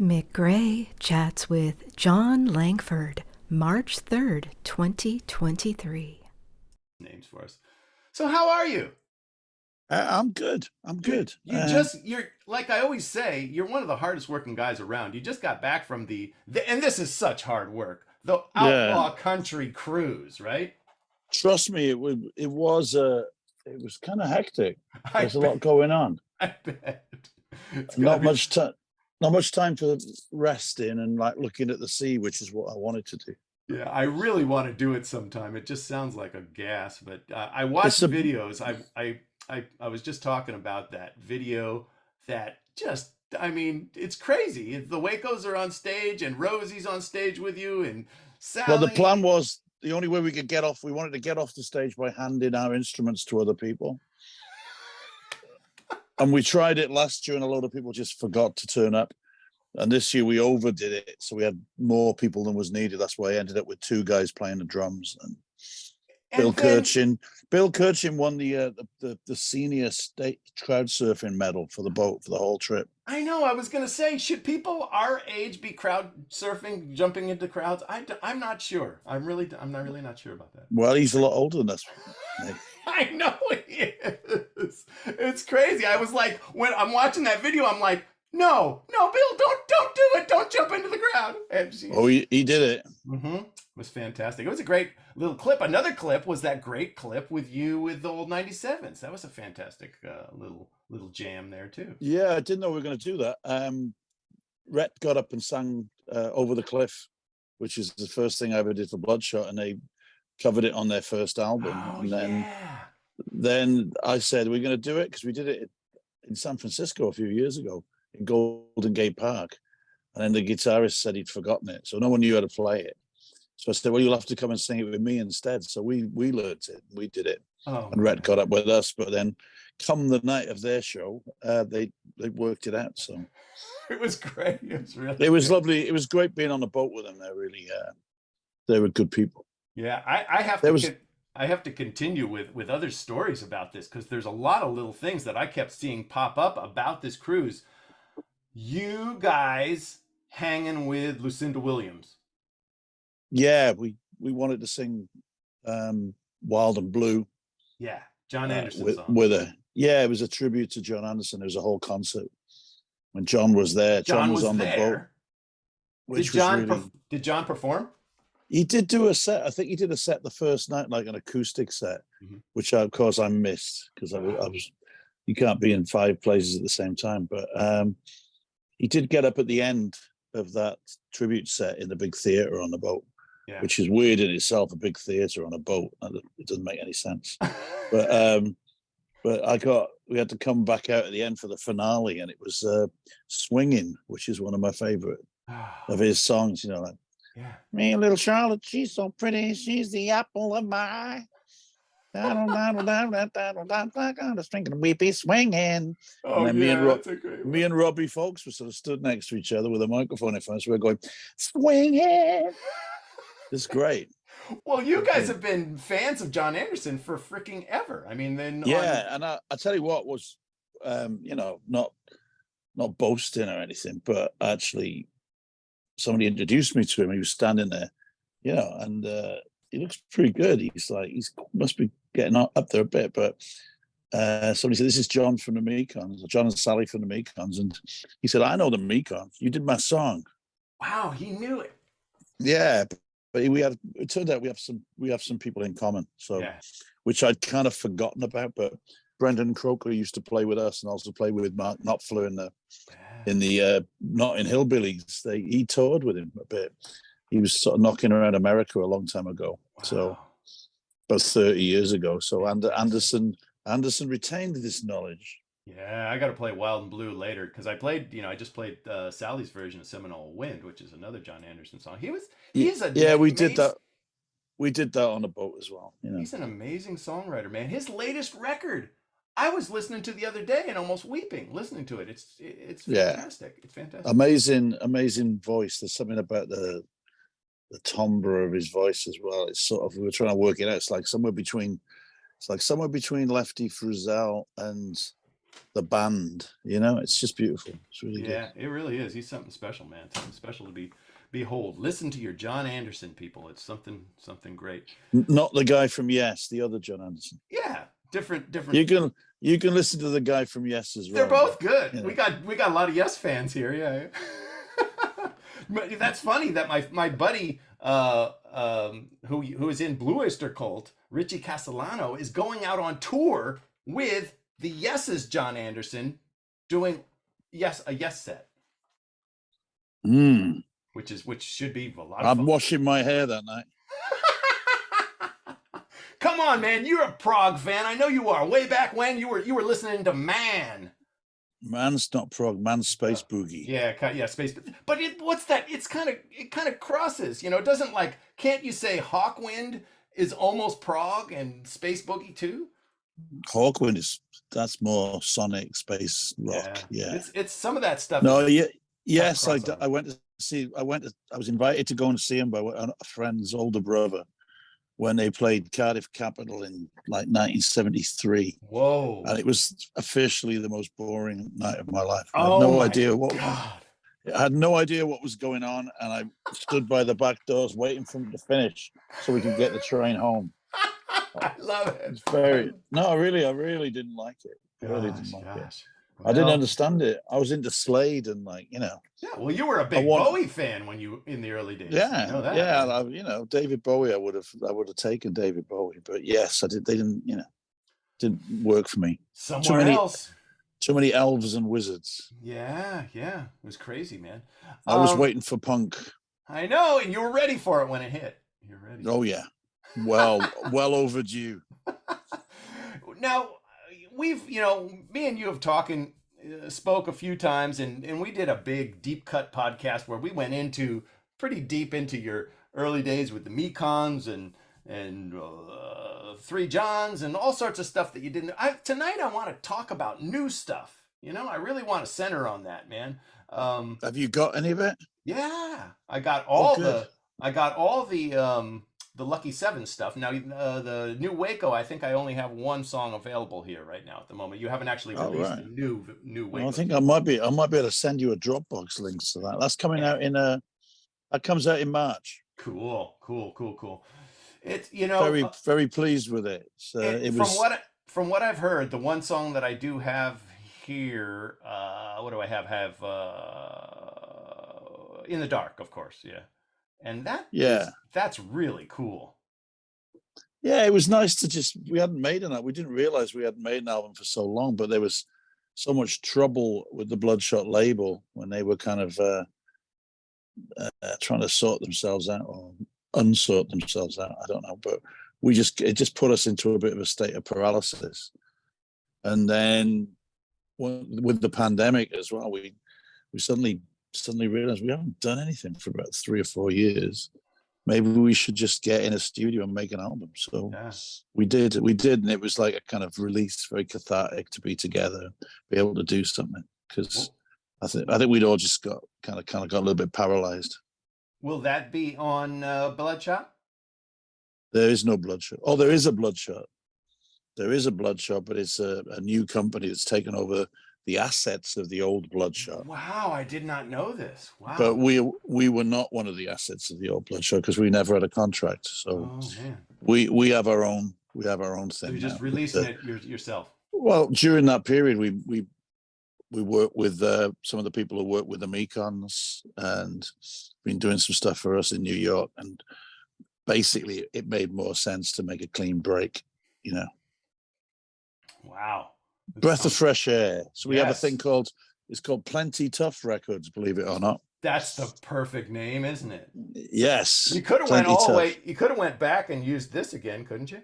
Mick Gray chats with Jon Langford, March 3rd, 2023. Names for us. So how are you? I'm good. You're like I always say, you're one of the hardest working guys around. You just got back from and this is such hard work, the Outlaw Country cruise, right? Trust me, it was kind of hectic. There's a lot going on. I bet. Not much time for resting and like looking at the sea, which is what I wanted to do. Yeah, I really want to do it sometime. It just sounds like a gas, but I watched videos. I was just talking about that video that just, I mean, it's crazy. The Wacos are on stage and Rosie's on stage with you and Sally. Well, the plan was the only way we could get off, we wanted to get off the stage by handing our instruments to other people. And we tried it last year and a lot of people just forgot to turn up. And this year we overdid it. So we had more people than was needed. That's why I ended up with two guys playing the drums. And Bill Kirchin won the senior state crowd surfing medal for the boat for the whole trip. I know. I was going to say, should people our age be crowd surfing, jumping into crowds? I'm not sure. I'm not really not sure about that. Well, he's a lot older than us. I know he is. It's crazy. I was like, when I'm watching that video, I'm like, no, Bill, don't do it. Don't jump into the crowd. He did it. Mm-hmm. It was fantastic. It was a great little clip. Another clip was that great clip with you with the old 97s. That was a fantastic little jam there too. Yeah, I didn't know we were going to do that. Rhett got up and sang Over the Cliff, which is the first thing I ever did for Bloodshot, and they covered it on their first album. Then I said, we're going to do it because we did it in San Francisco a few years ago in Golden Gate Park. And then the guitarist said he'd forgotten it. So no one knew how to play it. So I said, well, you'll have to come and sing it with me instead. So we learned it. We did it. And Rhett got up with us. But then come the night of their show, they worked it out. So it was great. It was lovely. It was great being on the boat with them. They were good people. Yeah, I have to continue with other stories about this because there's a lot of little things that I kept seeing pop up about this cruise. You guys hanging with Lucinda Williams. Yeah, we wanted to sing Wild and Blue. Yeah, John Anderson song. With her. Yeah, it was a tribute to John Anderson. There was a whole concert when John was there. John was on the boat. Did John perform? He did do a set. I think he did a set the first night, like an acoustic set, which of course I missed because I was. You can't be in 5 places at the same time. But he did get up at the end of that tribute set in the big theater on the boat, which is weird in itself. A big theater on a boat. It doesn't make any sense. But we had to come back out at the end for the finale, and it was "Swinging," which is one of my favorite of his songs. You know, like. Yeah. Me, little Charlotte, she's so pretty. She's the apple of my eye. The string and we be swinging. Oh, and then me and Robbie Folks were sort of stood next to each other with a microphone in front of us. We were going, swinging. It's great. Well, you guys have been fans of John Anderson for freaking ever. I mean, then and I tell you what was, not boasting or anything, but actually. Somebody introduced me to him. He was standing there, and he looks pretty good. He's must be getting up there a bit. But somebody said, "This is John from the Mekons, John and Sally from the Mekons," and he said, "I know the Mekons. You did my song." Wow, he knew it. Yeah, but it turned out we have some people in common. So, which I'd kind of forgotten about. But Brendan Croker used to play with us and also play with Mark Knopfler in the Not in Hillbillies. He toured with him a bit. He was sort of knocking around America a long time ago. Wow. So about 30 years ago. So Anderson retained this knowledge. Yeah, I got to play Wild and Blue later because I just played Sally's version of Seminole Wind, which is another John Anderson song. We did that. We did that on a boat as well. He's an amazing songwriter, man. His latest record. I was listening to the other day and almost weeping listening to it. It's fantastic. It's fantastic. Amazing voice. There's something about the timbre of his voice as well. It's sort of, we were trying to work it out. It's like somewhere between Lefty Frizzell and the band. It's just beautiful. It's really good. Yeah, it really is. He's something special, man. Something special to behold. Listen to your Jon Anderson, people. It's something great. Not the guy from Yes, the other Jon Anderson. Yeah, different. You can listen to the guy from Yes as well. They're both good. We got a lot of Yes fans here. Yeah. That's funny that my buddy who is in Blue Oyster Cult, Richie Castellano, is going out on tour with the Yes's Jon Anderson doing a Yes set. Which should be a lot of fun. I'm washing my hair that night. Come on, man, you're a prog fan. I know you are. Way back when you were listening to Man. Man's not prog, Man's Space Boogie. Yeah, Space. But what's that? It kind of crosses. It doesn't can't you say Hawkwind is almost prog and Space Boogie too? Hawkwind that's more sonic space rock. Yeah. It's some of that stuff. No, yes, I was invited to go and see him by a friend's older brother when they played Cardiff Capital in 1973. Whoa. And it was officially the most boring night of my life. I had no idea what was going on, and I stood by the back doors waiting for him to finish so we could get the train home. I love it. It's I really didn't like it. I didn't understand it. I was into Slade and Yeah, well, you were a big Bowie fan when you in the early days. Yeah, you know that, yeah. David Bowie. I would have taken David Bowie, but yes, I did. They didn't work for me. Somewhere else. Too many elves and wizards. Yeah. It was crazy, man. I was waiting for punk. I know, and you were ready for it when it hit. You're ready. Oh yeah, well overdue. Now. We've, me and you have spoke a few times, and we did a big deep cut podcast where we went pretty deep into your early days with the Mekons and Three Johns and all sorts of stuff that you didn't. Tonight I want to talk about new stuff. I really want to center on that, man. Have you got any of it? Yeah, I got all the Lucky Seven stuff. Now, the new Waco, I think I only have one song available here right now at the moment. You haven't actually released the new Waco. Well, I think I might be able to send you a Dropbox links to that. That's coming out that comes out in March. Cool. It's very very pleased with it. So from what I've heard, the one song that I do have here, what do I have? In the Dark, of course, yeah. And that's really cool. Yeah, it was nice to we hadn't made an album. We didn't realize we hadn't made an album for so long, but there was so much trouble with the Bloodshot label when they were kind of trying to sort themselves out or unsort themselves out. I don't know, but it just put us into a bit of a state of paralysis. And then with the pandemic as well, we suddenly realized we haven't done anything for about 3 or 4 years. Maybe we should just get in a studio and make an album. So we did, and it was like a kind of release, very cathartic to be together, be able to do something. Because I think we'd all just got kind of got a little bit paralyzed. Will that be on Bloodshot? There is no Bloodshot. Oh, there is a Bloodshot. There is a Bloodshot, but it's a new company that's taken over the assets of the old Bloodshot. Wow, I did not know this. Wow. But we were not one of the assets of the old Bloodshot because we never had a contract. So we have our own thing. So you're just releasing it yourself. Well, during that period, we worked with some of the people who work with the Mekons and been doing some stuff for us in New York. And basically, it made more sense to make a clean break, Wow. Breath of fresh air. So we have a thing called Plenty Tough Records, believe it or not. That's the perfect name, isn't it? Yes. You could have went all the way. You could have went back and used this again, couldn't you?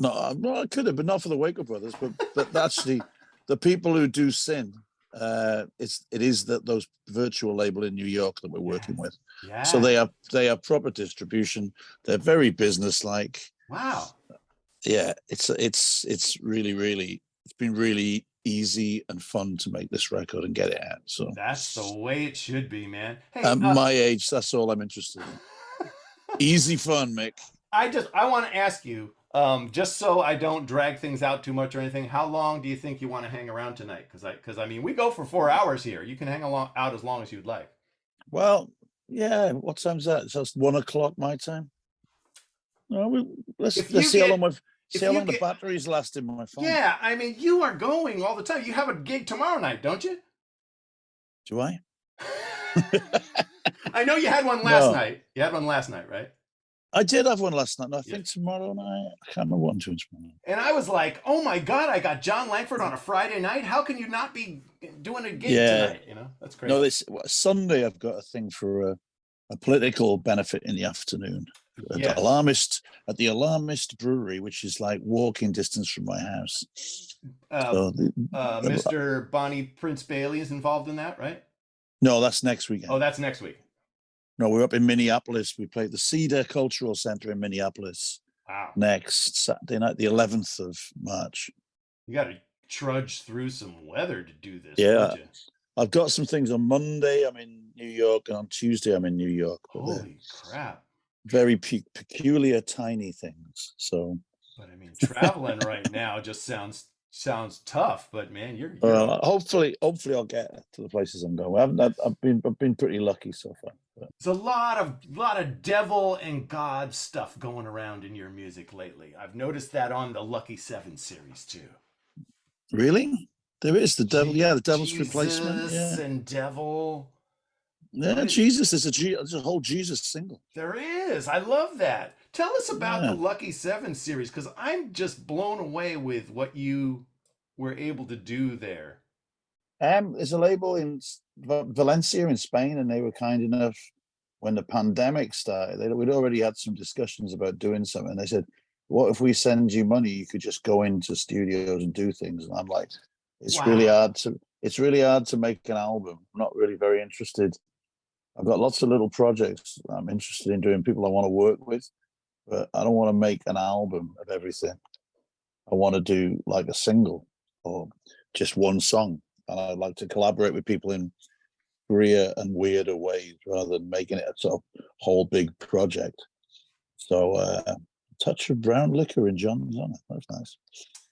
No, I could have, but not for the Waco Brothers. But actually, the people who do Sin, it is those virtual label in New York that we're working with. Yeah. So they have proper distribution. They're very businesslike. Wow. Yeah, it's really, really. It's been really easy and fun to make this record and get it out. So that's the way it should be, man. Hey, at my age, that's all I'm interested in. Easy fun, Mick. I want to ask you, Just so I don't drag things out too much or anything, how long do you think you want to hang around tonight? Because I mean, we go for 4 hours here. You can hang out as long as you'd like. Well, yeah. What time's that? So it's 1 o'clock my time. No, let's see how long the batteries last in my phone. Yeah, I mean, you are going all the time. You have a gig tomorrow night, don't you? Do I? I know you had one last night. You had one last night, right? I did have one last night. No, I think tomorrow night. I can't remember what I'm doing tomorrow night. And I was like, oh my God, I got Jon Langford on a Friday night. How can you not be doing a gig tonight? You know, that's crazy. No, this Sunday I've got a thing for a political benefit in the afternoon. At the Alarmist Brewery, which is like walking distance from my house. Mr. Bonnie Prince Bailey is involved in that, right? No, that's next weekend. Oh, that's next week. No, we're up in Minneapolis. We play at the Cedar Cultural Center in Minneapolis. Wow. Next Saturday night, the 11th of March. You got to trudge through some weather to do this. Yeah. I've got some things on Monday. I'm in New York, and on Tuesday I'm in New York. Holy crap. Very peculiar, tiny things. So, but I mean, traveling right now just sounds tough. But man, you're hopefully I'll get to the places I'm going. I've been pretty lucky so far. But. There's a lot of devil and God stuff going around in your music lately. I've noticed that on the Lucky 7 series too. Really? There is the devil. Yeah, the Devil's Jesus Replacement. Yeah, and devil. Yeah, Jesus. There's a whole Jesus single. There is. I love that. Tell us about the Lucky 7 series, because I'm just blown away with what you were able to do there. There's a label in Valencia in Spain, and they were kind enough when the pandemic started. We'd already had some discussions about doing something. They said, "What if we send you money? You could just go into studios and do things." And I'm like, "It's really hard to make an album. I'm not really very interested. I've got lots of little projects I'm interested in doing, people I want to work with, but I don't want to make an album of everything. I want to do like a single or just one song. And I'd like to collaborate with people in freer and weirder ways rather than making it a sort of whole big project." So a touch of brown liquor in John's on it. That's nice.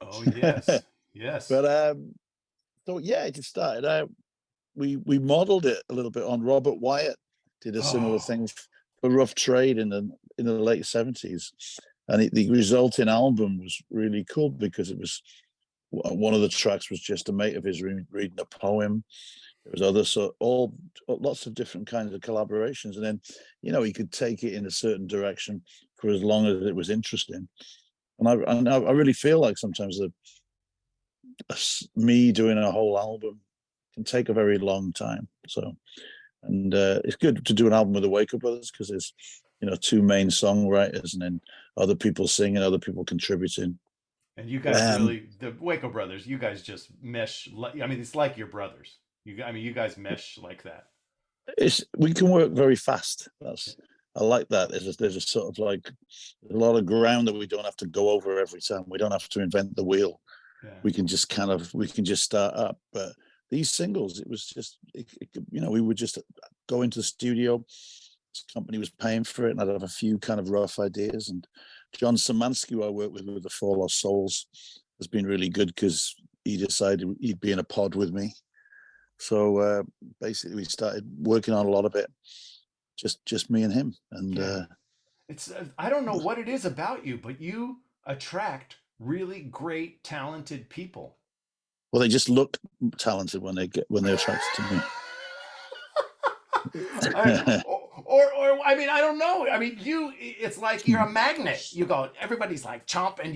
Oh, yes. Yes. But so yeah, it just started out. We modeled it a little bit on Robert Wyatt, did a similar thing for Rough Trade in the late 70s. And the resulting album was really cool because it was, one of the tracks was just a mate of his reading a poem. There was lots of different kinds of collaborations. And then, he could take it in a certain direction for as long as it was interesting. And I really feel like sometimes me doing a whole album can take a very long time. So, and it's good to do an album with the Waco Brothers because there's, two main songwriters and then other people singing, other people contributing. And you guys really, the Waco Brothers, you guys just mesh. I mean, it's like your brothers. You guys mesh like that. We can work very fast. I like that. There's a sort of like a lot of ground that we don't have to go over every time. We don't have to invent the wheel. Yeah. We can just start up. But these singles, it was just, we would just go into the studio. This company was paying for it, and I'd have a few kind of rough ideas. And John Szymanski, who I work with the Four Lost Souls, has been really good because he decided he'd be in a pod with me. So basically, we started working on a lot of it, just me and him. And it's I don't know what it is about you, but you attract really great, talented people. Well, they just look talented when they're attracted to me. or I mean, I don't know. I mean, it's like you're a magnet. You go, everybody's like chomp, and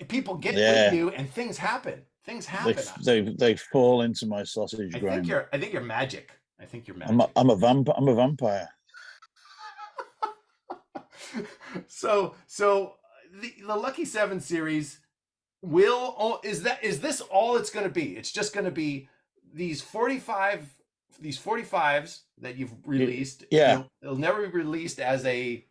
people get with you, and things happen. They fall into my sausage grind. I think you're magic. I'm a vampire. So the Lucky 7 series is this all it's going to be? It's just going to be these 45s that you've released. Yeah, it'll never be released as a.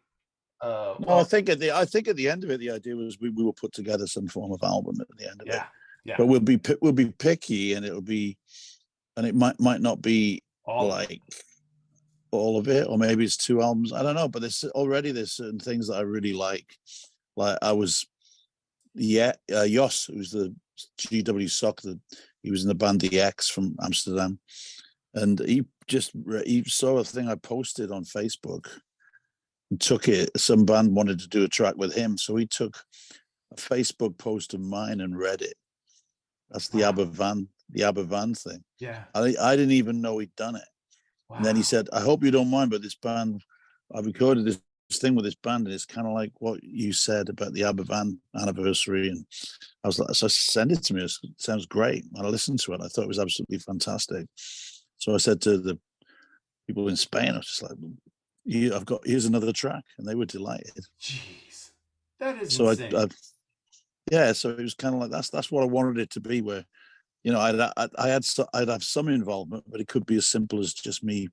No, I think at the end of it, the idea was we will put together some form of album at the end of it. Yeah. But we'll be picky, and it might not be all of it, or maybe it's 2 albums. I don't know. But there's certain things that I really like. Like I was Jos, who's the GW Sock, he was in the band The X from Amsterdam, and he saw a thing I posted on Facebook and took it. Some band wanted to do a track with him, so he took a Facebook post of mine and read it. That's the ABBA van thing. Yeah. I didn't even know he'd done it. Wow. And then he said, "I hope you don't mind, but this band, I recorded this thing with this band, and it's kind of like what you said about the ABBA van anniversary." And I was like, so send it to me. It sounds great. And I listened to it. I thought it was absolutely fantastic. So I said to the people in Spain, I was just like, here's another track, and they were delighted. Jeez, that is so insane. So it was kind of like that's what I wanted it to be, where, you know, I'd have some involvement, but it could be as simple as just me.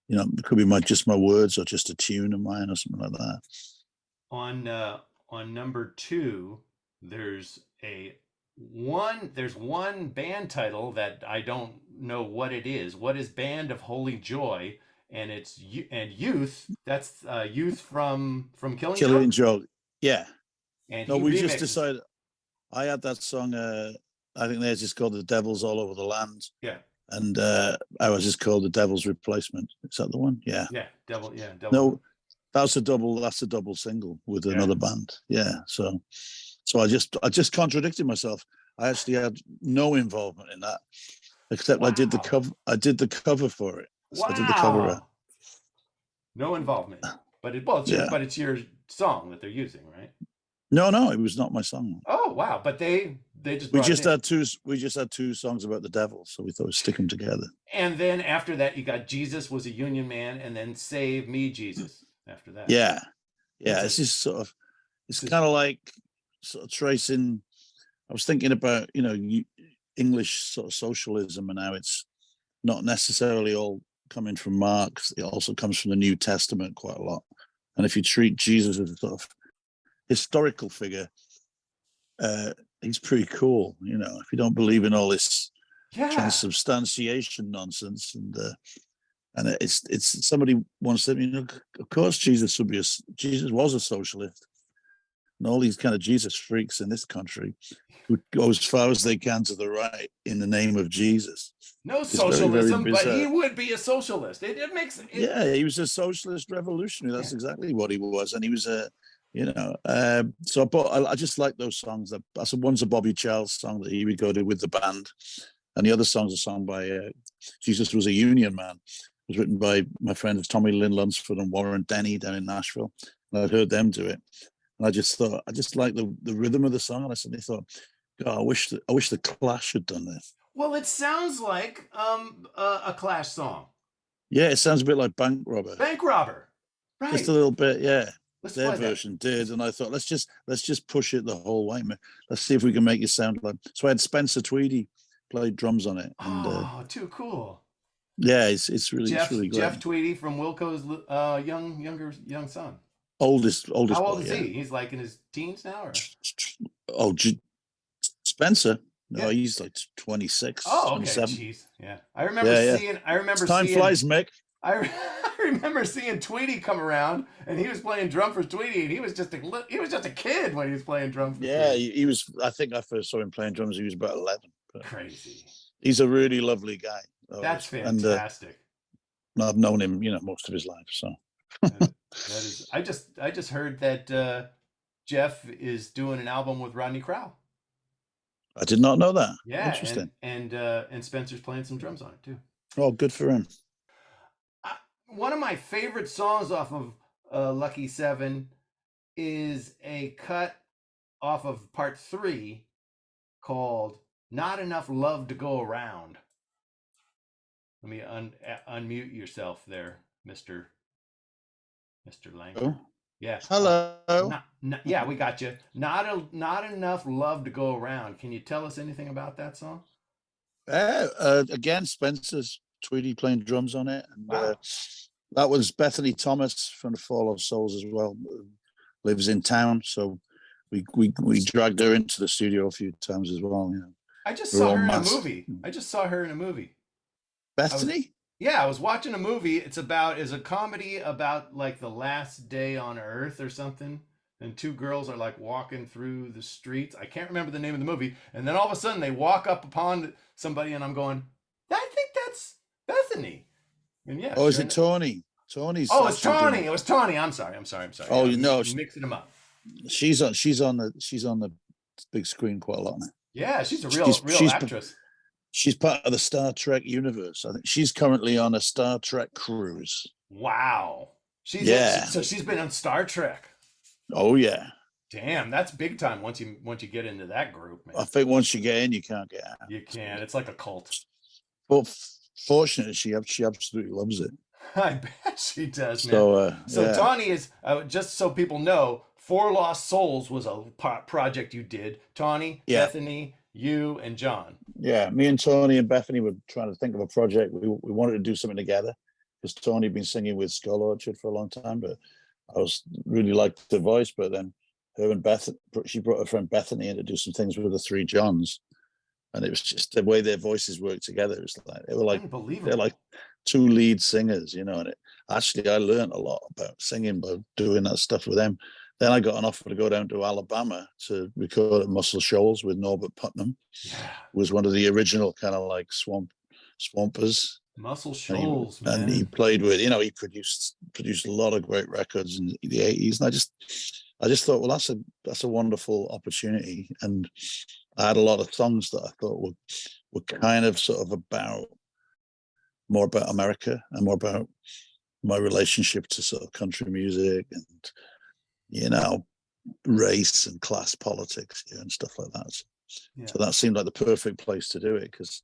You know, it could be just my words or just a tune of mine or something like that. On number 2, there's one band title that I don't know what it is. What is Band of Holy Joy? And it's Youth. That's Youth from Killing Joke. Yeah. And no, we just decided. I had that song. I think theirs is called "The Devil's All Over the Land." Yeah. And ours is called "The Devil's Replacement." Is that the one? Yeah. Yeah. Devil. No, that's a double single with another band. Yeah. So I just contradicted myself. I actually had no involvement in that, except I did the cover. I did the cover for it. Wow. I did the cover. No involvement, but it's your song that they're using, right? No, it was not my song. Oh wow! But they just we just had two songs about the devil, so we thought we'd stick them together. And then after that, you got Jesus Was a Union Man, and then Save Me, Jesus. After that, yeah. It's just sort of, it's kind of like sort of tracing. I was thinking about, you know, English sort of socialism and how it's not necessarily all coming from Marx. It also comes from the New Testament quite a lot. And if you treat Jesus as a sort of historical figure, he's pretty cool. You know, if you don't believe in all this transubstantiation nonsense, and it's somebody once said, you know, of course Jesus was a socialist, and all these kind of Jesus freaks in this country who go as far as they can to the right in the name of Jesus. No socialism, but he would be a socialist. It makes it. Yeah, he was a socialist revolutionary. That's exactly what he was, and he was a. You know, I just like those songs. One's a Bobby Charles song that he recorded with the band, and the other song's a song by Jesus Was a Union Man. It was written by my friends Tommy Lynn Lunsford and Warren Denny down in Nashville, and I'd heard them do it, and I just liked the rhythm of the song, and I suddenly thought, God, I wish the Clash had done this. Well, it sounds like a Clash song. Yeah, it sounds a bit like Bank Robber. Bank Robber, right? Just a little bit, yeah. Their version did, and I thought let's just push it the whole way, man. Let's see if we can make it sound like. So I had Spencer Tweedy played drums on it. And, too cool. Yeah, it's really great. Jeff Tweedy from Wilco's young son. Oldest. How old is he? He's like in his teens now, or? Spencer. No, he's like 26. Oh, okay. 27. Jeez. Yeah, I remember seeing. Time flies, Mick. I remember seeing Tweedy come around, and he was playing drum for Tweedy, and he was just a kid when he was playing drums. Yeah, he was. I think I first saw him playing drums. He was about 11. Crazy. He's a really lovely guy. That's fantastic. And I've known him, you know, most of his life. So that is. I just heard that Jeff is doing an album with Rodney Crowell. I did not know that. Yeah, interesting. And Spencer's playing some drums on it too. Oh, good for him. One of my favorite songs off of Lucky 7 is a cut off of part 3 called Not Enough Love to Go Around. Let me unmute yourself there, Mr. Langford. Oh. Yeah. Hello. Yeah, we got you. Not enough love to go around. Can you tell us anything about that song? Again, Spencer's Tweedy playing drums on it, and wow. That was Bethany Thomas from the Fall of Souls as well. Lives in town, so we dragged her into the studio a few times as well. You know, I just saw her in a movie. Bethany? I was watching a movie. It's a comedy about like the last day on Earth or something. and two girls are like walking through the streets. I can't remember the name of the movie. And then all of a sudden they walk up upon somebody, and I'm going, I think that's Bethany. And yeah, Oh, is it Tawny? Tawny's. Oh, it's Tawny. It was Tawny. I'm sorry. Oh, yeah, mixing them up. She's on the big screen quite a lot now. Yeah, she's a real actress. She's part of the Star Trek universe. I think she's currently on a Star Trek cruise. Wow. So she's been on Star Trek. Oh yeah. Damn, that's big time once you get into that group, man. I think once you get in, you can't get out. You can. It's like a cult. But fortunately, she absolutely loves it. I bet she does, man. So Tawny is, just so people know, Four Lost Souls was a project you did. Tawny, Bethany, you, and John. Yeah, me and Tawny and Bethany were trying to think of a project. We wanted to do something together because Tawny had been singing with Skull Orchard for a long time, but I really liked the voice. But then her and she brought her friend Bethany in to do some things with the three Johns, and it was just the way their voices worked together. It was like they're like two lead singers, you know. And I learned a lot about singing by doing that stuff with them. Then I got an offer to go down to Alabama to record at Muscle Shoals with Norbert Putnam. Yeah. Who was one of the original kind of like swampers. Muscle Shoals, man. And he played with, you know, he produced a lot of great records in the 80s. And I just thought, well, that's a wonderful opportunity. And I had a lot of songs that I thought were kind of sort of more about America and more about my relationship to sort of country music and, you know, race and class politics and stuff like that. So that seemed like the perfect place to do it, because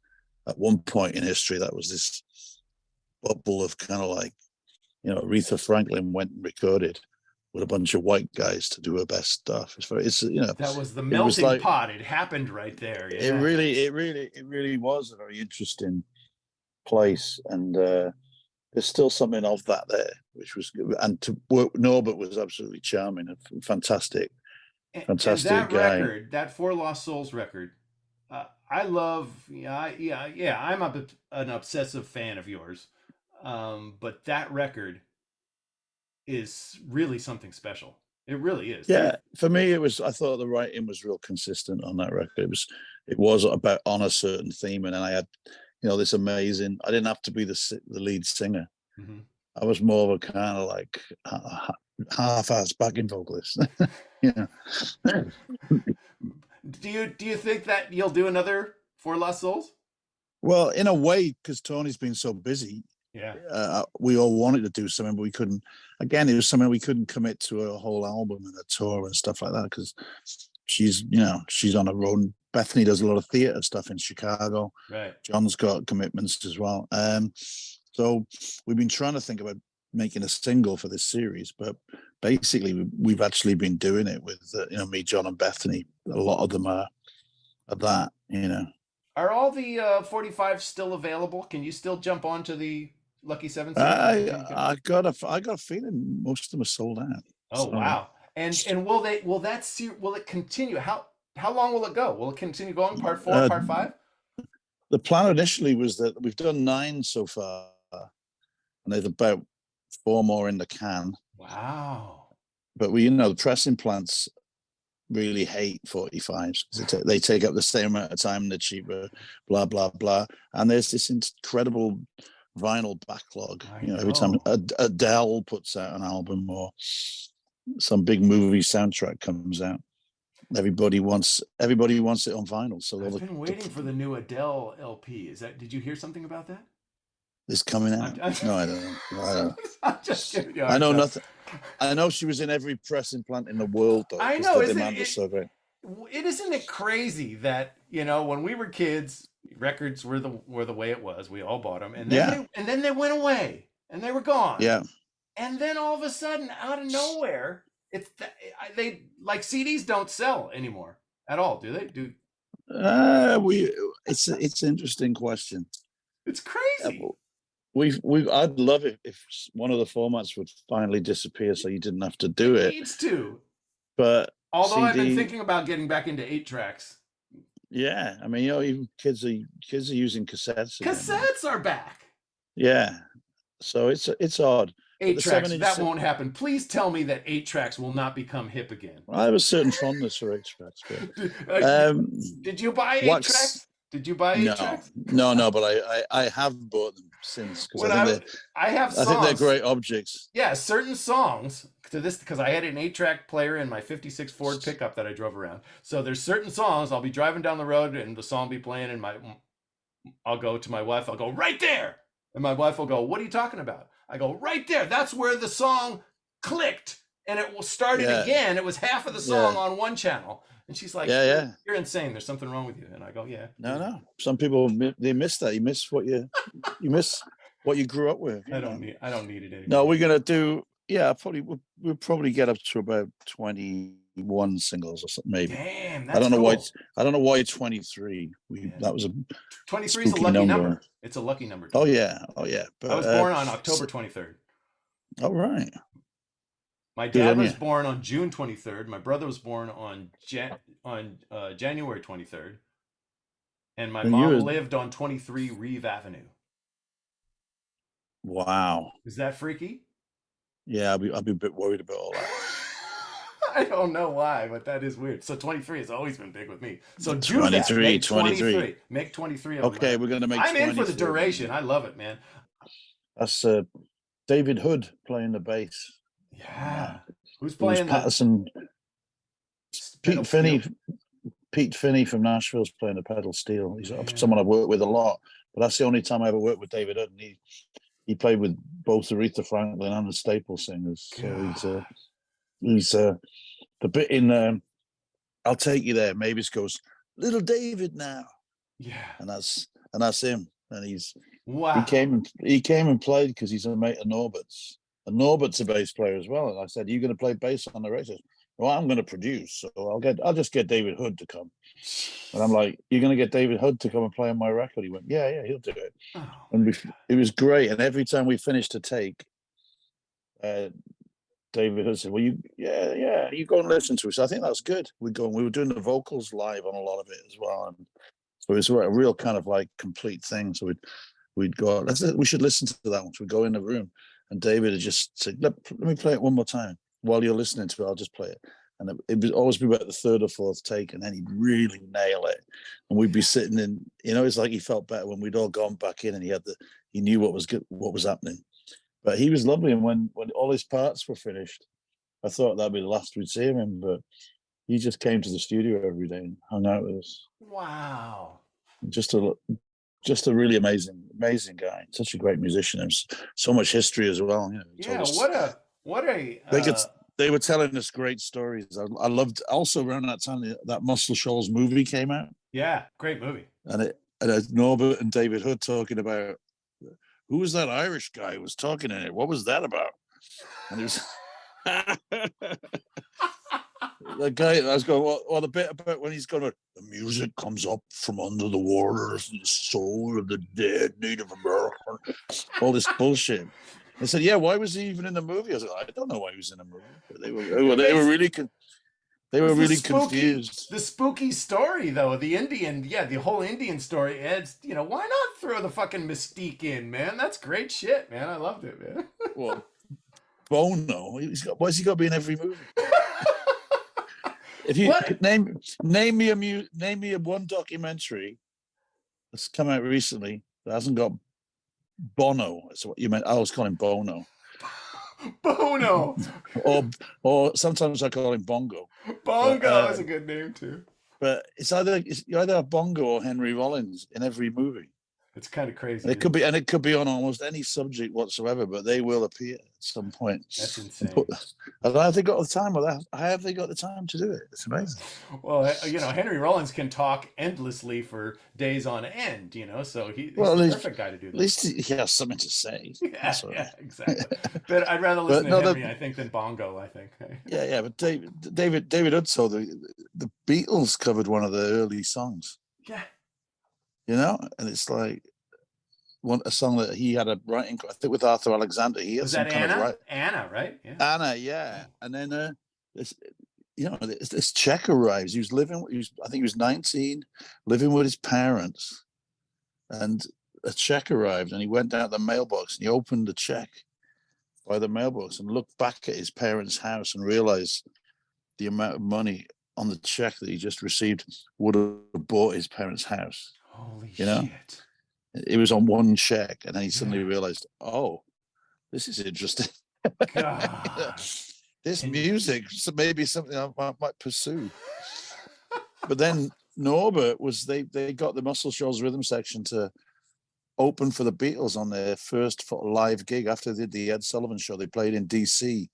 at one point in history, that was this bubble of kind of like, you know, Aretha Franklin went and recorded with a bunch of white guys to do her best stuff. It's you know, that was the melting pot. It happened right there. Yeah. It really was a very interesting place, and there's still something of that there, which was good. And to work, Norbert was absolutely charming and fantastic and that guy. Record, that Four Lost Souls record, I love. I'm an obsessive fan of yours, but that record is really something special. It really is. Yeah, for me, I thought the writing was real consistent on that record. It was about on a certain theme, and then I had, you know, this amazing. I didn't have to be the lead singer. Mm-hmm. I was more of a kind of like half-assed backing vocalist. Yeah. Do you think that you'll do another Four Lost Souls? Well, in a way, because Tony's been so busy. Yeah. We all wanted to do something, but we couldn't. Again, it was something we couldn't commit to a whole album and a tour and stuff like that, because she's on her own. Bethany does a lot of theater stuff in Chicago. Right. John's got commitments as well. So we've been trying to think about making a single for this series, but basically we've actually been doing it with me, John, and Bethany. A lot of them are that, you know. Are all the 45s still available? Can you still jump onto the Lucky 7? I got a feeling most of them are sold out. Oh, so. Wow! And will it continue? How long will it go? Will it continue going? Part 4, part 5? The plan initially was that we've done 9 so far, and there's about 4 more in the can. Wow! But the pressing plants really hate 45s because they take up the same amount of time and they're cheaper, blah blah blah. And there's this incredible vinyl backlog. Every time Adele puts out an album or some big movie soundtrack comes out, everybody wants it on vinyl. So I've been waiting for the new Adele LP. Did you hear something about that? It's coming out. No, I don't know. I'm just kidding you. I know nothing. I know she was in every pressing plant in the world, though. I know. The demand was so great. Isn't it crazy that when we were kids, records were the way it was. We all bought them, and then they went away and they were gone. Yeah. And then all of a sudden, out of nowhere, they like CDs don't sell anymore at all, do they? It's an interesting question. It's crazy. I'd love it if one of the formats would finally disappear, so you didn't have to do it. It needs to. But although I've been thinking about getting back into 8-tracks. Yeah, I mean, even kids are using cassettes. Cassettes are back. Yeah, so it's odd. 8 the tracks, 7-inch that won't happen. Please tell me that 8 tracks will not become hip again. I have a certain fondness for 8 tracks, but did you buy 8 tracks? Did you buy 8 tracks? No, but I have bought them since, because I think they're great objects. Yeah, certain songs to this, because I had an 8-track player in my 56 Ford pickup that I drove around. So there's certain songs I'll be driving down the road and the song be playing, and I'll go to my wife, I'll go, right there. And my wife will go, what are you talking about? I go, right there. That's where the song clicked and it started again. It was half of the song on one channel. And she's like, you're insane. There's something wrong with you. And I go, yeah. No. Some people, they miss that. You miss what you miss what you grew up with. I don't need it anymore. No, we're going to do, we'll probably get up to about 21 singles or something, maybe. Damn, that's I don't know cool. I don't know why 23. That was a 23 is a lucky number. It's a lucky number. Oh yeah. But, I was born on October 23rd. All right. My dad was born on June 23rd. My brother was born on January 23rd. And my mom lived on 23 Reeve Avenue. Wow. Is that freaky? Yeah, I'll be a bit worried about all that. I don't know why, but that is weird. So 23 has always been big with me. So do 23, that. 23. Make 23 of Okay, we're going to make I'm in for the duration. I love it, man. That's David Hood playing the bass. Yeah. Who's playing that? Patterson. Pete Finney from Nashville's playing the pedal steel. He's someone I've worked with a lot, but that's the only time I ever worked with David Hood. And he played with both Aretha Franklin and the Staples singers. So he's the bit in I'll Take You There. Mavis goes, Little David now. Yeah. And that's him. And wow. He came and played because he's a mate of Norbert's. And Norbert's a bass player as well. And I said, "You're going to play bass on the record?" Well, I'm going to produce, so I'll just get David Hood to come. And I'm like, "You're going to get David Hood to come and play on my record?" He went, "Yeah, he'll do it." Oh, and it was great. And every time we finished a take, David Hood said, "Well, you go and listen to it." So I think that's good. We were doing the vocals live on a lot of it as well, and so it was a real kind of like complete thing. So we'd go, we should listen to that one. So we'd go in the room, and David had just said, let me play it one more time. While you're listening to it, I'll just play it. And it would always be about the third or fourth take, and then he'd really nail it. And we'd be sitting in, it's like he felt better when we'd all gone back in, and he knew what was happening. But he was lovely. And when all his parts were finished, I thought that'd be the last we'd see him. But he just came to the studio every day and hung out with us. Wow. Just a really amazing guy. Such a great musician. There's so much history as well. What a they were telling us great stories. I loved also around that time that Muscle Shoals movie came out. Yeah, great movie. And it had Norbert and David Hood talking about who was that Irish guy who was talking in it? What was that about? And it was the guy. I was going, well, the bit about when he's going, the music comes up from under the waters and the soul of the dead Native American. All this bullshit. I said, "Yeah, why was he even in the movie?" I was like, "I don't know why he was in the movie." But they were really confused. The spooky story, though, the whole Indian story adds, why not throw the fucking mystique in, man? That's great shit, man. I loved it, man. Well, Bono, why's he got to be in every movie? If you name me a one documentary that's come out recently that hasn't got Bono. That's what you meant. I was calling Bono. Bono. or sometimes I call him Bongo. Bongo is a good name too. But you either have Bongo or Henry Rollins in every movie. It's kind of crazy. And it could be on almost any subject whatsoever, but they will appear at some point. That's insane. But have they got the time? How have they got the time to do it? It's amazing. Well, Henry Rollins can talk endlessly for days on end, so he's the perfect guy to do that. At least he has something to say. Yeah, exactly. But I'd rather listen to Henry, I think, than Bongo, I think. Yeah, but David Hood, so the Beatles covered one of the early songs. Yeah. And it's like a song that he had a writing, I think, with Arthur Alexander. He had was some that kind Anna? of Anna, right? Yeah. Anna, yeah. And then this Czech arrives. I think he was 19, living with his parents, and a check arrived, and he went down to the mailbox and he opened the check by the mailbox and looked back at his parents' house and realized the amount of money on the check that he just received would have bought his parents' house. Holy you know? shit. It was on one check, and then he suddenly realized, oh, this is interesting. God. This music maybe something I might pursue. But then Norbert was, they got the Muscle Shoals rhythm section to open for the Beatles on their first live gig after they did the Ed Sullivan show. They played in DC.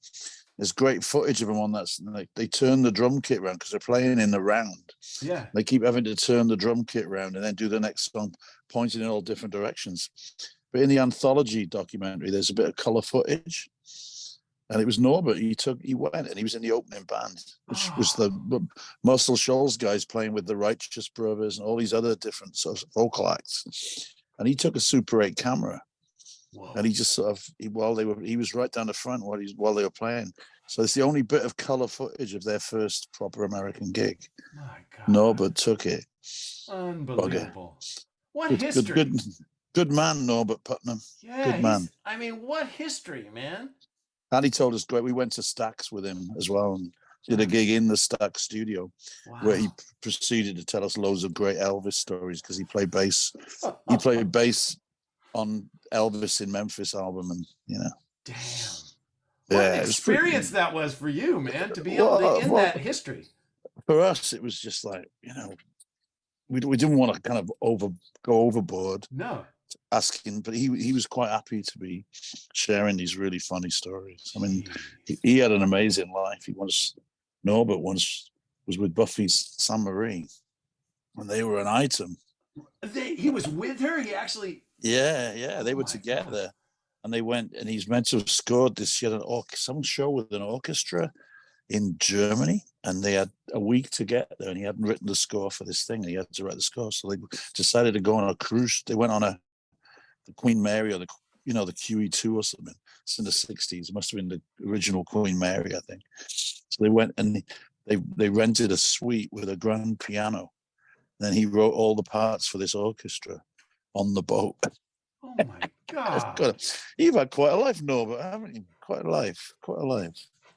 There's great footage of them on that. Like, they turn the drum kit around because they're playing in the round. Yeah. They keep having to turn the drum kit around and then do the next song, pointing in all different directions. But in the anthology documentary, there's a bit of color footage. And it was Norbert. He went and he was in the opening band, which was the Muscle Shoals guys playing with the Righteous Brothers and all these other different sort of vocal acts. And he took a Super 8 camera. Whoa. And he just sort of, he was right down the front while they were playing. So it's the only bit of color footage of their first proper American gig. My God. Norbert took it. Unbelievable. What history. Good man, Norbert Putnam. Yeah, good man. I mean, what history, man. And he told us great. We went to Stax with him as well and did a gig in the Stax studio where he proceeded to tell us loads of great Elvis stories because he played bass. He played bass on Elvis in Memphis album, and Damn. What an experience that was for you, man, to be able to in that history. For us, it was just like, we didn't want to kind of go overboard. No. Asking, but he was quite happy to be sharing these really funny stories. I mean, he had an amazing life. Norbert once was with Buffy's Sainte Marie when they were an item. He was with her? He actually... Yeah, they were together. God. And they went, and he's meant to have scored this. She had some show with an orchestra in Germany, and they had a week to get there, and he hadn't written the score for this thing. He had to write the score, so they decided to go on a cruise. They went on the Queen Mary, or the QE2 or something. It's in the 60s. It must have been the original Queen Mary, I think. So they went and they rented a suite with a grand piano. Then he wrote all the parts for this orchestra on the boat. Oh my God. You've had quite a life, Norbert, haven't you? Quite a life.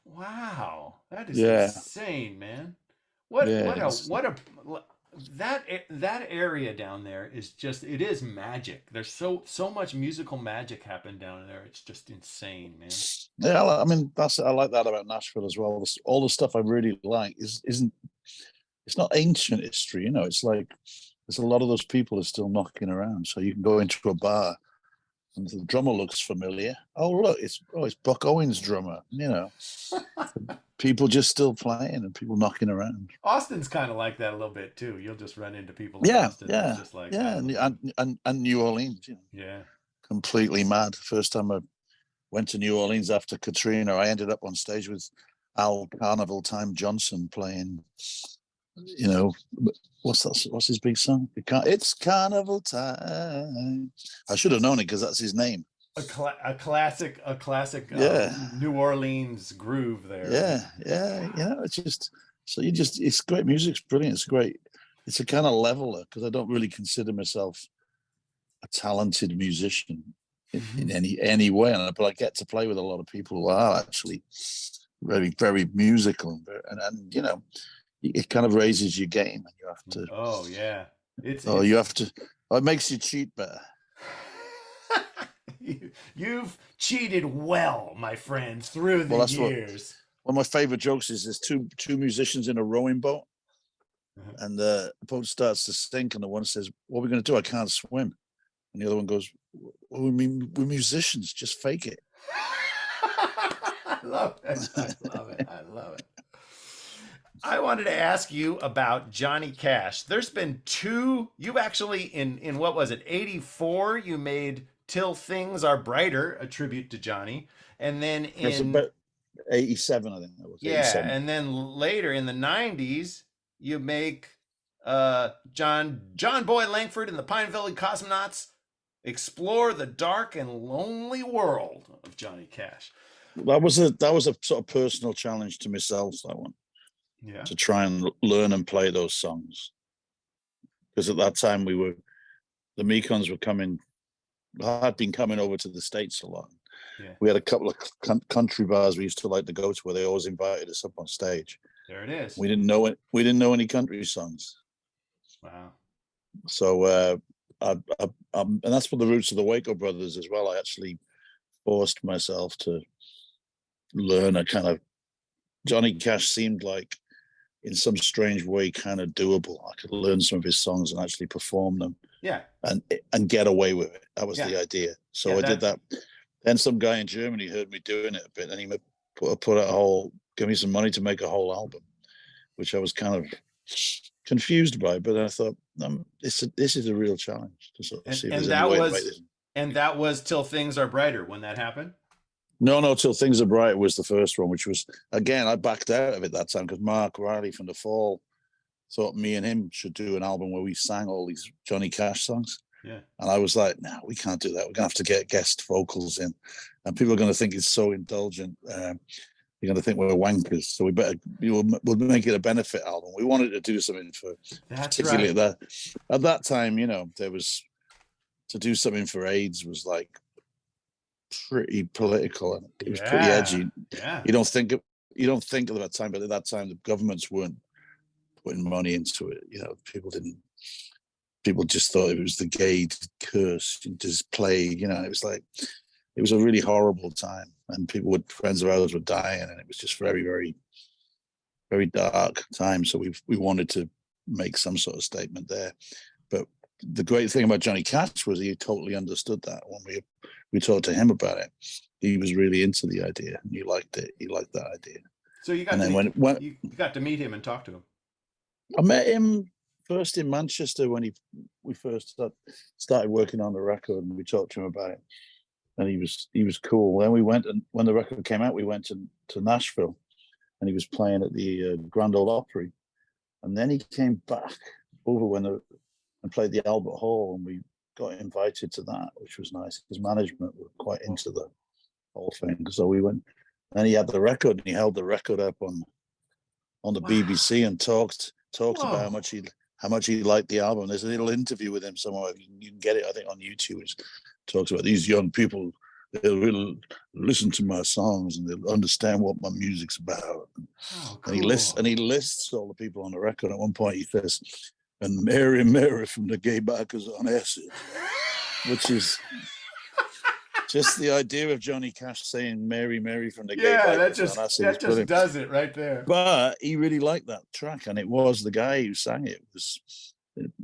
Wow. That is insane, man. That area down there is just, it is magic. There's so much musical magic happened down there. It's just insane, man. Yeah, I mean, I like that about Nashville as well. All the stuff I really like it's not ancient history, It's like there's a lot of those people are still knocking around. So you can go into a bar and the drummer looks familiar. Oh, look, it's Buck Owens' drummer, People just still playing and people knocking around. Austin's kind of like that a little bit too. You'll just run into people in Austin. Yeah, just like and New Orleans. Yeah. Completely mad. First time I went to New Orleans after Katrina, I ended up on stage with Al Carnival Time Johnson playing, what's his big song? It's Carnival Time. I should have known it because that's his name. A classic New Orleans groove there. Yeah. It's great music. It's brilliant. It's great. It's a kind of leveler because I don't really consider myself a talented musician in any way, but I get to play with a lot of people who are actually very, very musical, and it kind of raises your game, and you have to. Oh yeah, you have to. It makes you cheat better. You've cheated well, my friends, through the years. One of my favorite jokes is there's two musicians in a rowing boat, and the boat starts to sink, and the one says, "What are we going to do? I can't swim." And the other one goes, "Well, we're musicians. Just fake it." I love it. I wanted to ask you about Johnny Cash. There's been you've actually in what was it, 84, you made Till Things Are Brighter, a tribute to Johnny. And then in 87, I think that was. Yeah, 87. And then later in the 90s, you make Jon Langford and the Valley Cosmonauts explore the dark and lonely world of Johnny Cash. That was a sort of personal challenge to myself, that one. Yeah. To try and learn and play those songs. Because at that time the Mekons were had been coming over to the States a lot. Yeah. We had a couple of country bars we used to like to go to where they always invited us up on stage. There it is. We didn't know it. We didn't know any country songs. Wow. So, and that's for the roots of the Waco Brothers as well. I actually forced myself to learn a kind of, Johnny Cash seemed like in some strange way kind of doable. I could learn some of his songs and actually perform them. Yeah. And get away with it. That was the idea. So I did that. Then some guy in Germany heard me doing it a bit, and he give me some money to make a whole album, which I was kind of confused by. But I thought, this is a real challenge to sort of see if there's any way to make this. And that was Till Things Are Brighter when that happened? No, Till Things Are Bright was the first one, which was, again, I backed out of it that time because Mark Riley from The Fall thought me and him should do an album where we sang all these Johnny Cash songs. Yeah. And I was like, no, we can't do that. We're going to have to get guest vocals in. And people are going to think it's so indulgent. You're going to think we're wankers. So we'll make it a benefit album. We wanted to do something for, that's particularly right. At that time, there was, to do something for AIDS was like pretty political, and it was pretty edgy. Yeah. You don't think of that time, but at that time the governments weren't putting money into it. People just thought it was the gay curse, just plague. It was a really horrible time, and friends of ours were dying, and it was just very, very, very dark time. So we wanted to make some sort of statement there. But the great thing about Johnny Cash was he totally understood that. When we talked to him about it, he was really into the idea, and he liked it. He liked that idea. So you got you got to meet him and talk to him. I met him first in Manchester when we first started working on the record, and we talked to him about it, and he was cool. Then we went, and when the record came out, we went to Nashville, and he was playing at the Grand Ole Opry, and then he came back over and played the Albert Hall, and we got invited to that, which was nice because management were quite into the whole thing. So we went, and he had the record, and he held the record up on the BBC and talked about how much he liked the album. There's a little interview with him somewhere. You can get it, I think, on YouTube, which talks about these young people. They'll really listen to my songs and they'll understand what my music's about. Cool. And he lists all the people on the record. At one point, he says, "And Mary, Mary from the Gay Backers on Acid," which is just the idea of Johnny Cash saying "Mary, Mary from the Gay Backers on Acid." That just does it right there. But he really liked that track, and it was the guy who sang it. It was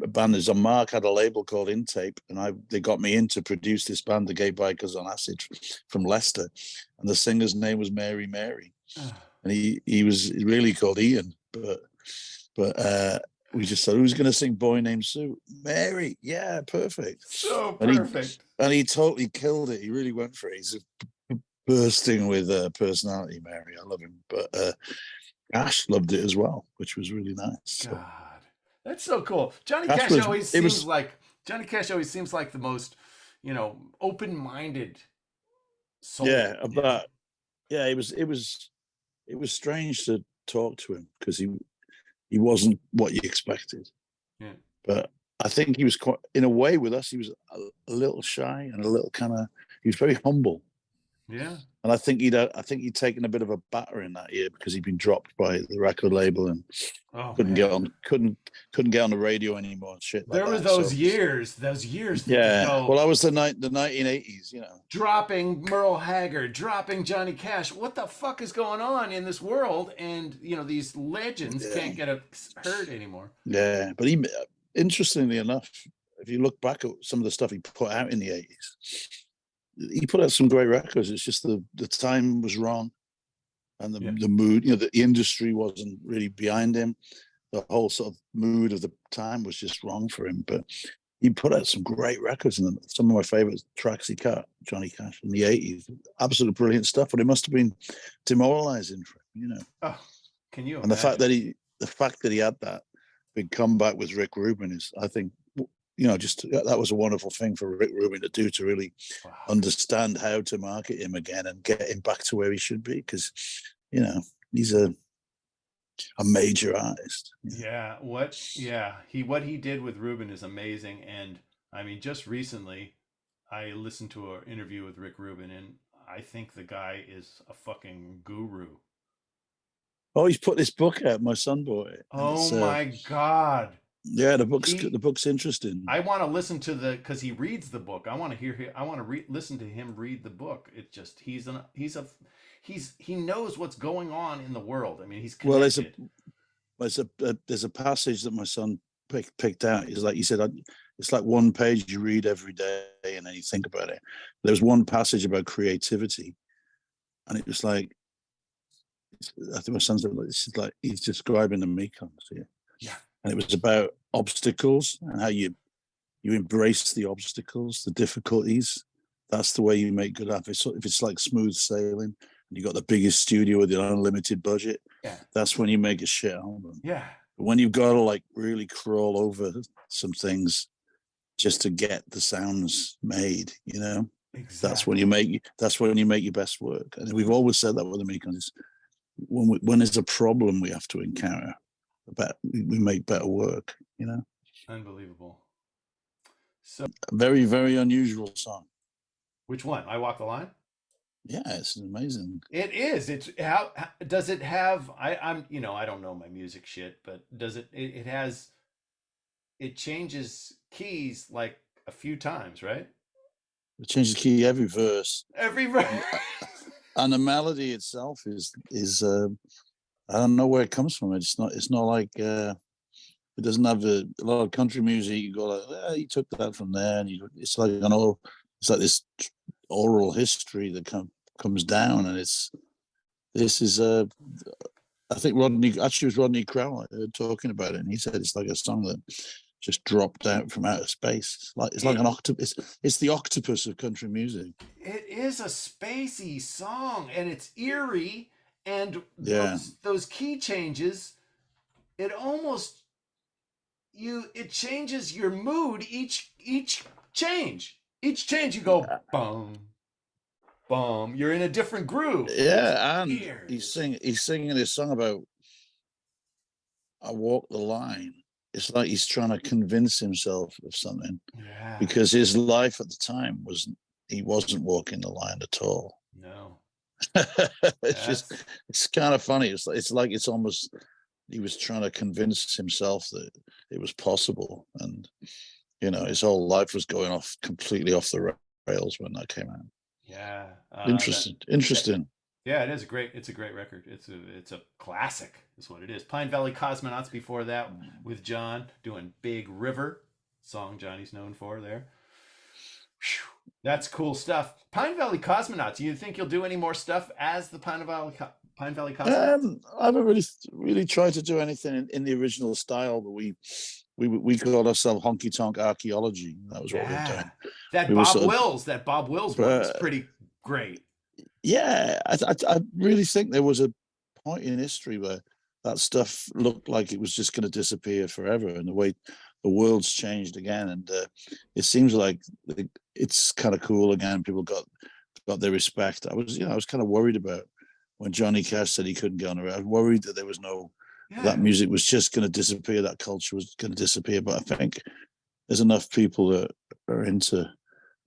a band. Mark had a label called Intape, and they got me in to produce this band, the Gay Bikers on Acid, from Leicester, and the singer's name was Mary Mary, and he was really called Ian, but we just said, who's going to sing Boy Named Sue? Mary. Yeah, perfect. So perfect. And he totally killed it. He really went for it. He's bursting with personality, Mary. I love him. But Ash loved it as well, which was really nice. God, that's so cool. Johnny Cash always seems like the most, open-minded soul. Yeah, but yeah, it was strange to talk to him because he wasn't what you expected. Yeah. But I think he was quite, in a way with us, he was a little shy and a little he was very humble. Yeah. And I think he'd taken a bit of a battering that year because he'd been dropped by the record label and couldn't get on the radio anymore and shit. There were those years. Yeah. Well, I was the 1980s, dropping Merle Haggard, dropping Johnny Cash. What the fuck is going on in this world? And these legends can't get heard anymore. Yeah, but interestingly enough, if you look back at some of the stuff he put out in the 80s, he put out some great records. It's just the time was wrong, and the mood. The industry wasn't really behind him. The whole sort of mood of the time was just wrong for him. But he put out some great records, and some of my favorite tracks he cut, Johnny Cash in the 80s. Absolutely brilliant stuff. But it must have been demoralizing for him, Oh, can you? And the fact that he had that big comeback with Rick Rubin is, I think, that was a wonderful thing for Rick Rubin to do, to really understand how to market him again and get him back to where he should be, because he's a major artist. Yeah, what he did with Rubin is amazing. And I mean, just recently I listened to an interview with Rick Rubin, and I think the guy is a fucking guru. Oh, he's put this book out. My son bought it. Oh my God. Yeah, the book's interesting. I want to listen to because he reads the book. I want to hear him. I want to listen to him read the book. It just he knows what's going on in the world. I mean, he's connected. Well, there's a passage that my son picked out. It's like, he said, it's like one page you read every day and then you think about it. There's one passage about creativity, and it was like, I think my son's like he's describing the Mekons here. Yeah. And it was about obstacles and how you embrace the obstacles, the difficulties. That's the way you make good art. If it's like smooth sailing and you got the biggest studio with an unlimited budget, that's when you make a shit album. Yeah. But when you've got to like really crawl over some things just to get the sounds made, you know, exactly. That's when you make your best work. And we've always said that with the Mekons. When there's a problem we have to encounter, we make better work, you know. Unbelievable. So a very, very unusual song. Which one? I Walk the Line? Yeah, it's amazing. It is. It's how does it have? I'm I don't know my music shit, but does it? It changes keys like a few times, right? It changes key every verse. Every verse. And the melody itself is I don't know where it comes from. It's not like it doesn't have a lot of country music. You go like, you took that from there, and it's like it's like this oral history that comes down, and this is I think Rodney Crowell talking about it, and he said it's like a song that just dropped out from outer space. It's like an octopus. It's the octopus of country music. It is a spacey song, and it's eerie, and those key changes, it almost it changes your mood each change. Each change you go boom, boom. You're in a different groove. Yeah, and he's singing this song about I walk the line. It's like he's trying to convince himself of something, because his life at the time he wasn't walking the line at all. No, it's kind of funny. It's like it's almost he was trying to convince himself that it was possible, and his whole life was going completely off the rails when that came out. Yeah, interesting. Yeah, it's a great record. It's a classic, is what it is. Pine Valley Cosmonauts before that with John doing Big River, song Johnny's known for there. Whew, that's cool stuff. Pine Valley Cosmonauts. Do you think you'll do any more stuff as the Pine Valley Cosmonauts? I haven't really tried to do anything in the original style, but we called ourselves Honky Tonk Archaeology. That was what we were doing. That Bob Wills one was pretty great. Yeah, I really think there was a point in history where that stuff looked like it was just going to disappear forever, and the way the world's changed again, and it seems like it's kind of cool again. People got their respect. I was kind of worried about when Johnny Cash said he couldn't get on the road. I was worried that there was that music was just going to disappear. That culture was going to disappear. But I think there's enough people that are into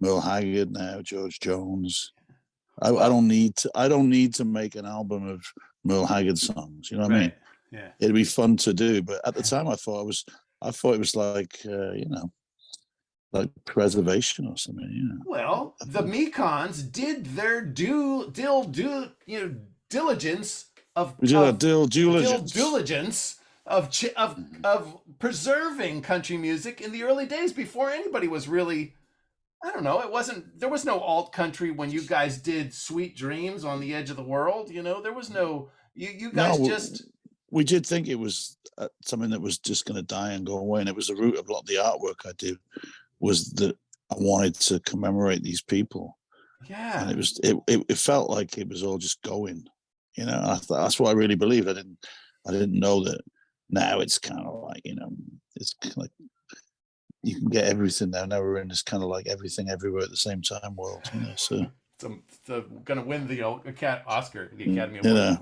Merle Haggard now, George Jones. I don't need to make an album of Merle Haggard songs. You know what I mean? Yeah. It'd be fun to do, but at the time I thought it was like like preservation or something. Well, the Mekons did their diligence of preserving country music in the early days before anybody was really. I don't know. There was no alt country when you guys did Sweet Dreams on the Edge of the World. There was no, you guys we did think it was something that was just going to die and go away. And it was the root of a lot of the artwork I did, was that I wanted to commemorate these people. Yeah. And it felt like it was all just going, that's what I really believed. I didn't know that now it's kind of like, it's kind of like, you can get everything now. Now we're in this kind of like everything everywhere at the same time world. So going to win the Oscar, the Academy Award.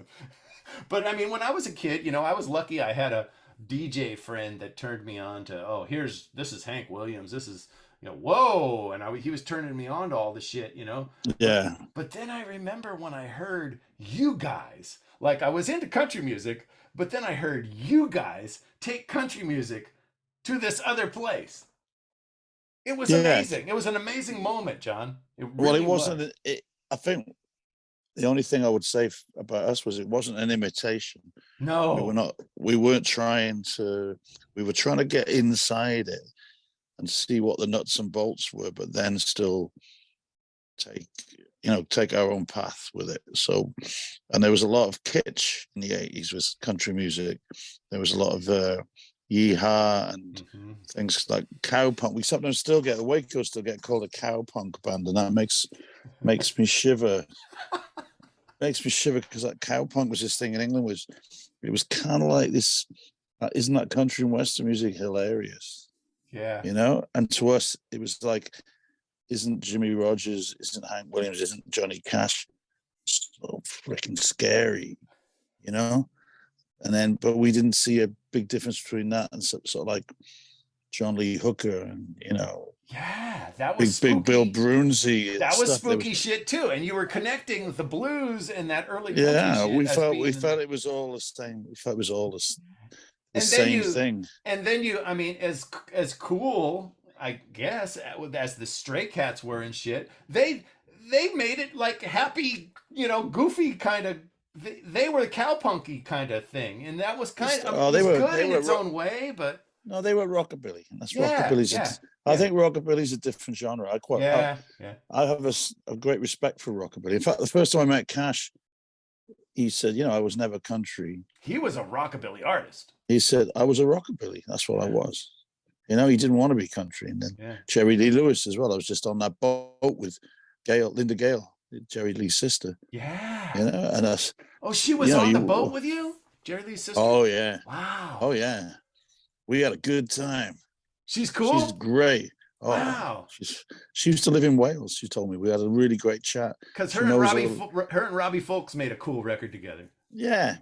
But I mean, when I was a kid, I was lucky. I had a DJ friend that turned me on to, this is Hank Williams. This is, whoa, and he was turning me on to all the shit, Yeah. But then I remember when I heard you guys, like I was into country music, but then I heard you guys take country music to this other place. It was amazing. It was an amazing moment, John. It wasn't. I think the only thing I would say about us was it wasn't an imitation. No, we weren't trying to. We were trying to get inside it and see what the nuts and bolts were, but then still take our own path with it. So, and there was a lot of kitsch in the 80s with country music. There was a lot of yeehaw and things like cowpunk. We sometimes still get, Waco still get called a cowpunk band, and that makes me shiver. Makes me shiver because that cowpunk was this thing in England. It was kind of like this. Isn't that country and western music hilarious? Yeah. And to us, it was like, isn't Jimmy Rogers, isn't Hank Williams, isn't Johnny Cash so freaking scary, And then, but we didn't see a big difference between that and sort of like John Lee Hooker and, Yeah, that was big Bill Brunsey. That was spooky shit too, and you were connecting the blues and that early. Yeah, we felt it was all the same. We felt it was all the same thing. And then I mean, as cool, I guess, as the Stray Cats were and shit, they made it like happy, goofy kind of. They were cowpunky kind of thing, and that was kind of they were good in its own way, but. No, they were rockabilly, and that's rockabilly's. Yeah. I think rockabilly's a different genre. I have a great respect for rockabilly. In fact, the first time I met Cash, he said, I was never country. He was a rockabilly artist. He said, I was a rockabilly. That's what I was. He didn't want to be country. And then Jerry Lee Lewis as well. I was just on that boat with Linda Gale, Jerry Lee's sister. Yeah. And us. Oh, she was on the boat with you? Jerry Lee's sister? Oh, yeah. Wow. Oh, yeah. We had a good time. She's cool. She's great. Oh, wow. She used to live in Wales. She told me we had a really great chat. Because her and Robbie Fulks made a cool record together. Yeah.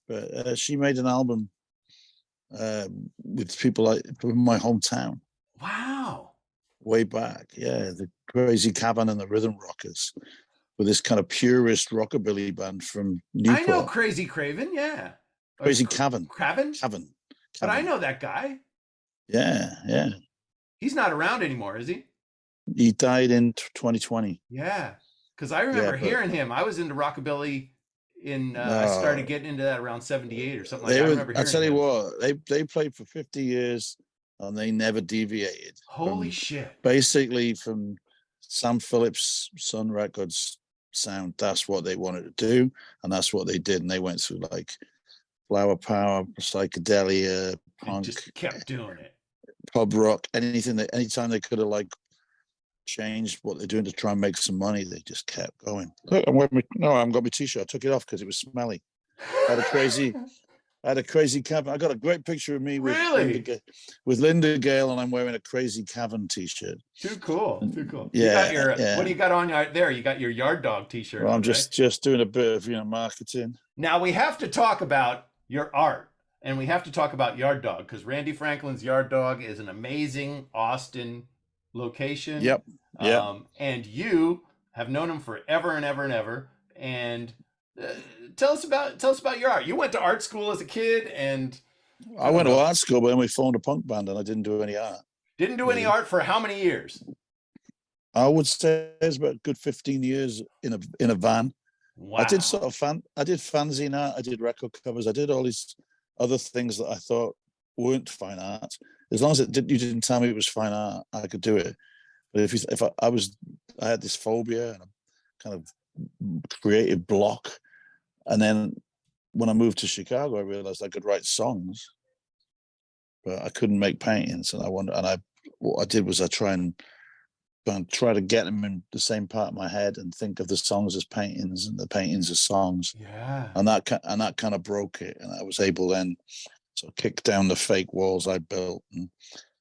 But she made an album with people like from my hometown. Wow. Way back, the Crazy Cavern and the Rhythm Rockers, with this kind of purist rockabilly band from Newport. I know Crazy Craven, yeah. Crazy Cavern. Craven. But I know that guy. Yeah. He's not around anymore, is he? He died in 2020. Yeah, because I remember hearing him. I was into rockabilly I started getting into that around 78 or something like that. I remember hearing I tell you what, they played for 50 years and they never deviated. Holy shit. Basically from Sam Phillips' Sun Records sound, that's what they wanted to do, and that's what they did. And they went through like Flower Power, psychedelia, punk, just kept doing it. Pub rock, anytime they could have like changed what they're doing to try and make some money, they just kept going. Look, I haven't got my t-shirt. I took it off because it was smelly. I had a crazy cavern. I got a great picture of me with Linda Gale, and I'm wearing a Crazy Cavern t-shirt. Too cool. Yeah. What do you got on there? You got your Yard Dog t-shirt. Well, I'm just doing a bit of marketing. Now we have to talk about your art, and we have to talk about Yard Dog, because Randy Franklin's Yard Dog is an amazing Austin location. Yep. And you have known him forever and ever and ever. And tell us about your art. You went to art school as a kid, and I went to art school, but then we formed a punk band, and I didn't do any art. Didn't do any art for how many years? I would say it's about a good 15 years in a van. Wow. I did fanzine art, I did record covers, I did all these other things that I thought weren't fine art. As long as you didn't tell me it was fine art, I could do it. But I had this phobia and a kind of creative block. And then when I moved to Chicago, I realized I could write songs, but I couldn't make paintings. And what I did was I try to get them in the same part of my head and think of the songs as paintings and the paintings as songs. Yeah. And that kind of broke it. And I was able then to kick down the fake walls I built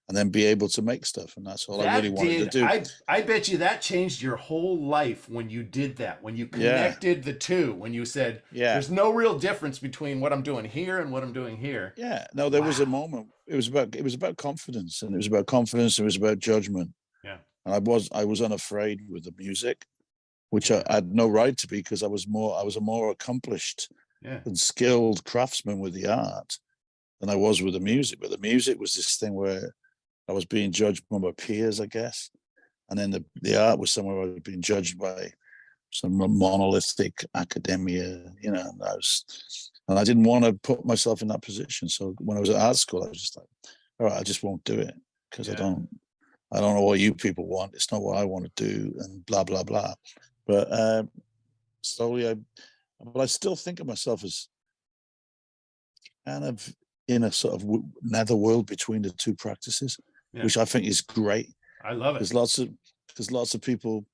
and then be able to make stuff. And that's all I really wanted to do. I bet you that changed your whole life when you did that, when you connected the two, when you said, there's no real difference between what I'm doing here and what I'm doing here. Yeah. No, there was a moment. It was about confidence, and it was about confidence. It was about judgment. Yeah. And I was unafraid with the music, which I had no right to be, because I was a more accomplished and skilled craftsman with the art than I was with the music. But the music was this thing where I was being judged by my peers, I guess. And then the art was somewhere I was being judged by some monolithic academia, you know, and I didn't want to put myself in that position. So when I was at art school, I was just like, all right, I just won't do it, because I don't know what you people want. It's not what I want to do, and blah, blah, blah. But slowly, but I still think of myself as kind of in a sort of netherworld between the two practices, which I think is great. I love it. Because lots of people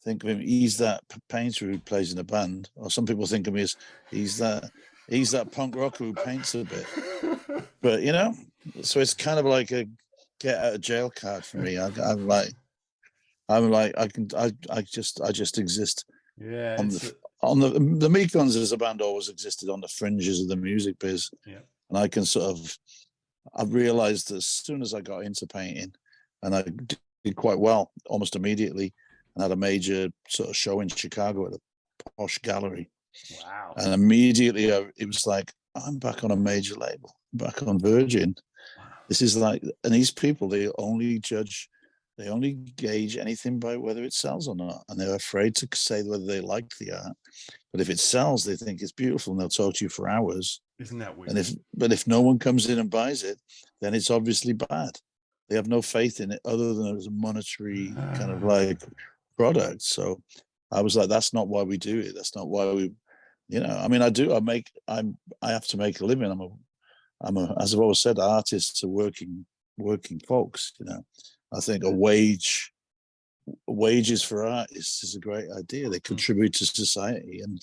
think of him, he's that painter who plays in a band, or some people think of me as he's that punk rocker who paints a bit. But you know, so it's kind of like a get out of jail card for me. I just exist. Yeah. On the Mekons as a band always existed on the fringes of the music biz. Yeah. And I've realized that as soon as I got into painting, and I did quite well almost immediately, and had a major sort of show in Chicago at a posh gallery. Wow. And immediately it was like, I'm back on a major label, back on Virgin. Wow. This is like, and these people, they only gauge anything by whether it sells or not. And they're afraid to say whether they like the art. But if it sells, they think it's beautiful, and they'll talk to you for hours. Isn't that weird? But if no one comes in and buys it, then it's obviously bad. They have no faith in it other than as a monetary kind of like product. So I was like, that's not why we do it. That's not why we, you know, I mean, I have to make a living. I'm a, as I've always said, artists are working folks, you know. I think wages for artists is a great idea. They contribute to society. And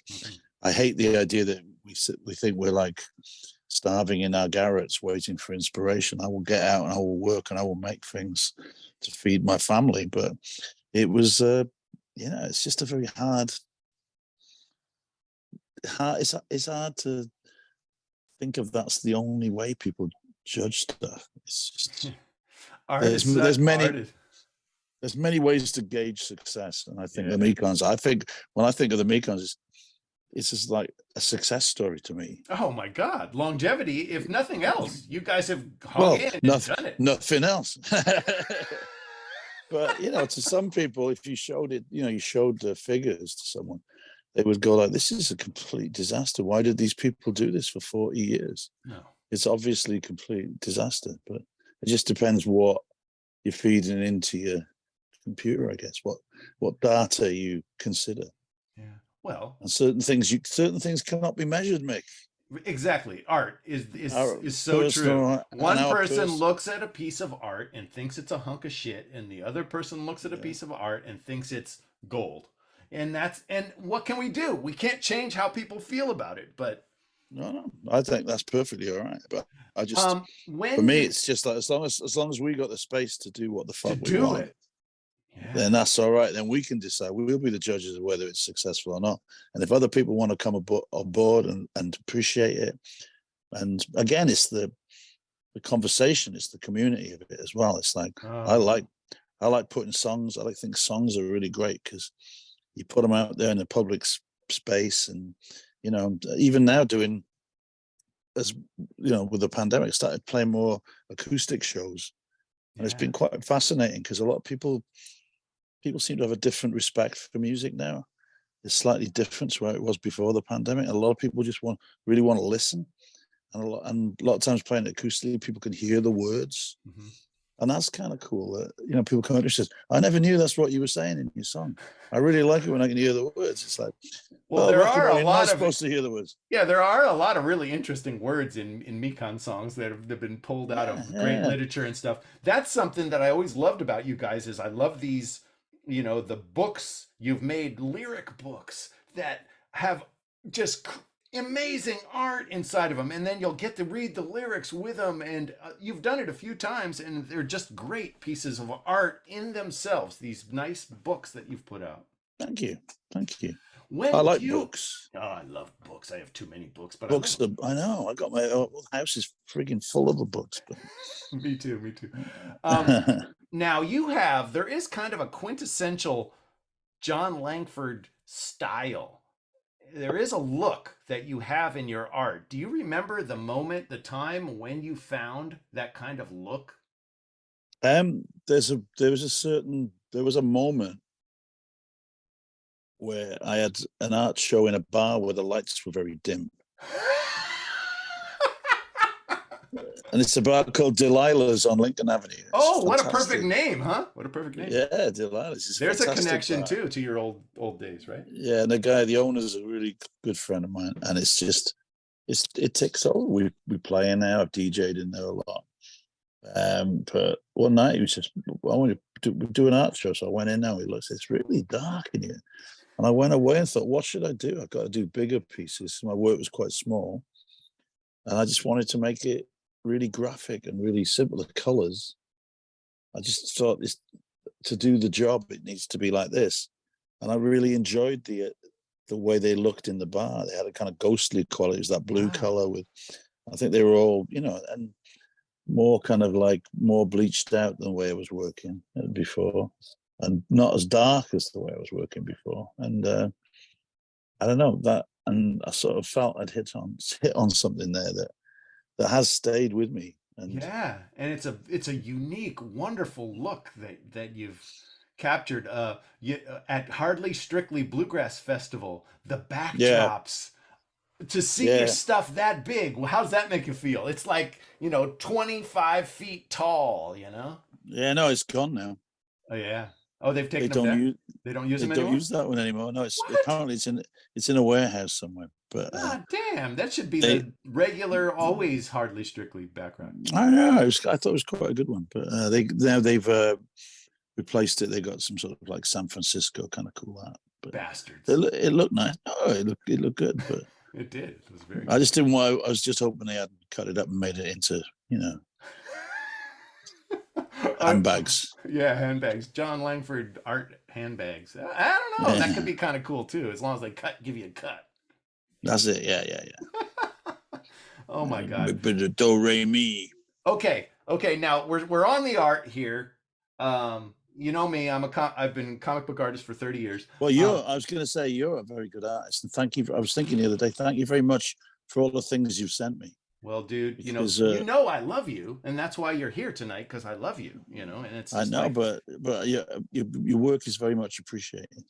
I hate the idea that we think we're like starving in our garrets waiting for inspiration. I will get out and I will work and I will make things to feed my family. But it was, you know, it's just a very hard. It's hard to think of that's the only way people judge stuff. It's just there's many ways to gauge success, and I think the Mekons. When I think of the Mekons, it's just like a success story to me. Oh my God, longevity! If nothing else, you guys have hung in and done it. Nothing else. But you know, to some people, if you showed it, you know, you showed the figures to someone, they would go like, "This is a complete disaster. Why did these people do this for 40 years?" No, it's obviously a complete disaster. But it just depends what you're feeding into your computer, I guess. What data you consider. Yeah. Well, and certain things cannot be measured, Mick. Exactly. Art is so true. One person looks at a piece of art and thinks it's a hunk of shit, and the other person looks at a piece of art and thinks it's gold. And what can we do? We can't change how people feel about it, but no, I think that's perfectly all right. But I just for me, it's just like as long as we got the space to do what the fuck we want, then that's all right. Then we can decide. We'll be the judges of whether it's successful or not. And if other people want to come on board and appreciate it, and again, it's the conversation, it's the community of it as well. It's like I like putting songs. I think songs are really great because you put them out there in the public space, and you know, even now doing, as you know, with the pandemic, started playing more acoustic shows, and it's been quite fascinating because a lot of people seem to have a different respect for music now. It's slightly different to where it was before the pandemic. A lot of people just really want to listen, and a lot of times playing acoustically, people can hear the words. Mm-hmm. And that's kind of cool. You know, people come up and says, "I never knew that's what you were saying in your song. I really like it when I can hear the words." It's like, well, there are a lot of supposed to hear the words. Yeah, there are a lot of really interesting words in Mekon songs that have been pulled out of great literature and stuff. That's something that I always loved about you guys. Is I love these, you know, the books you've made, lyric books that have just amazing art inside of them, and then you'll get to read the lyrics with them, and you've done it a few times, and they're just great pieces of art in themselves, these nice books that you've put out. Thank you. I like books. Oh, I love books. I have too many books, but I know. I got my house is freaking full of the books. But... me too. Now there is kind of a quintessential Jon Langford style. There is a look that you have in your art. Do you remember the moment, the time when you found that kind of look? There was a moment where I had an art show in a bar where the lights were very dim. And it's a bar called Delilah's on Lincoln Avenue. Oh, what a perfect name, huh? What a perfect name. Yeah, Delilah's. There's a connection too to your old days, right? Yeah, and the owner's a really good friend of mine, and it ticks over. We play in there. I've DJ'd in there a lot. But one night he was just, I want to do an art show, so I went in there. He looks, it's really dark in here, and I went away and thought, what should I do? I've got to do bigger pieces. My work was quite small, and I just wanted to make it really graphic and really simple. The colors, I just thought to do the job, it needs to be like this, and I really enjoyed the way they looked in the bar. They had a kind of ghostly quality. It was that blue color with, I think they were all, and more kind of like more bleached out than the way I was working before, and not as dark as the way I was working before. And I don't know that, and I sort of felt I'd hit on something there that has stayed with me. And yeah, and it's a unique, wonderful look that you've captured. At Hardly Strictly Bluegrass Festival, the backdrops. To see your stuff that big, how does that make you feel? It's like 25 feet tall. Yeah, no, it's gone now. Oh yeah. Oh, they've taken them down. They don't use them anymore. They don't use that one anymore. No, apparently it's in a warehouse somewhere. But damn, that should be the regular, always Hardly Strictly background. I know. I thought it was quite a good one, but they've replaced it. They got some sort of like San Francisco kind of cool art. But bastards. It looked nice. Oh, it looked good, but it did. It was very. I just didn't want. I was just hoping they hadn't cut it up and made it into handbags. Yeah, handbags. Jon Langford art handbags. I don't know. That could be kind of cool too, as long as they give you a cut. That's it. Yeah. Oh my God. Do re mi. Okay. Now we're on the art here. You know me. I've been a comic book artist for 30 years. Well, I was going to say you're a very good artist, and thank you. I was thinking the other day. Thank you very much for all the things you've sent me. Well, dude, because, I love you, and that's why you're here tonight, because I love you. And it's. I know, but your work is very much appreciated.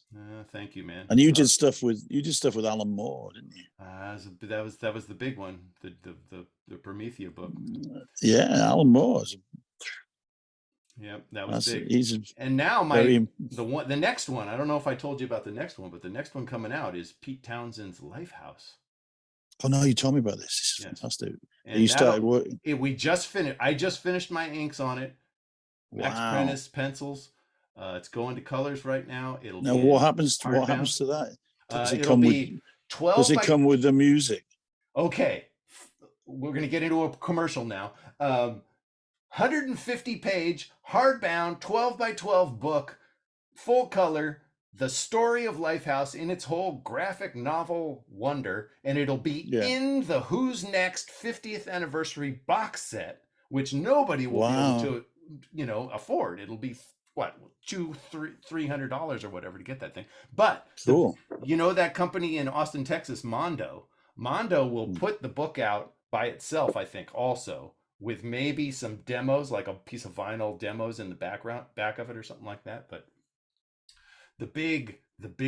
Thank you, man. And you did stuff with Alan Moore, didn't you? That was the big one, the Promethea book. Yeah, Alan Moore. Yeah, that was big. And now the next one. I don't know if I told you about the next one, but the next one coming out is Pete Townshend's Lifehouse. Oh no, you told me about this. This is fantastic. And you started working. We just finished. I just finished my inks on it. Max Prentice pencils. It's going to colors right now. What happens to that? Does it come with 12? Does it come with the music? Okay, we're gonna get into a commercial now. 150-page hardbound 12x12 book, full color. The story of Lifehouse in its whole graphic novel wonder, and it'll be in the Who's Next 50th anniversary box set, which nobody will be able to, afford. It'll be what, $300 or whatever to get that thing. But cool. That company in Austin, Texas, Mondo will put the book out by itself, I think, also with maybe some demos, like a piece of vinyl demos in the back of it or something like that, but. The big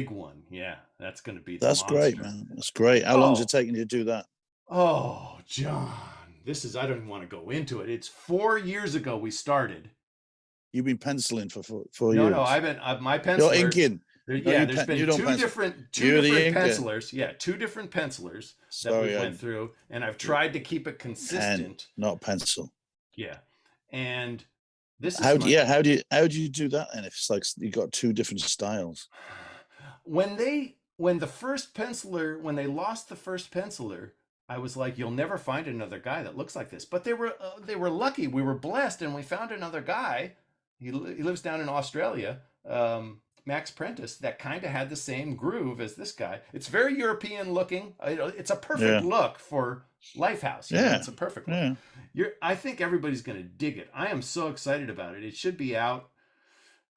one, that's going to be. That's great, man. That's great. How long is it taking you to do that? Oh, John, I don't even want to go into it. It's 4 years ago we started. You've been penciling for 4 years. No, I've been my penciler. You're inking. There's been two different pencilers. Yeah, two different pencilers that we went through, and I've tried to keep it consistent. Not pencil. Yeah, and. How do you do that? And if it's like you got two different styles. When they lost the first penciler, I was like, you'll never find another guy that looks like this. But they were lucky. We were blessed, and we found another guy. He lives down in Australia, Max Prentice that kind of had the same groove as this guy. It's very European looking. It's a perfect look for Lifehouse. You know? It's a perfect look. I think everybody's going to dig it. I am so excited about it. It should be out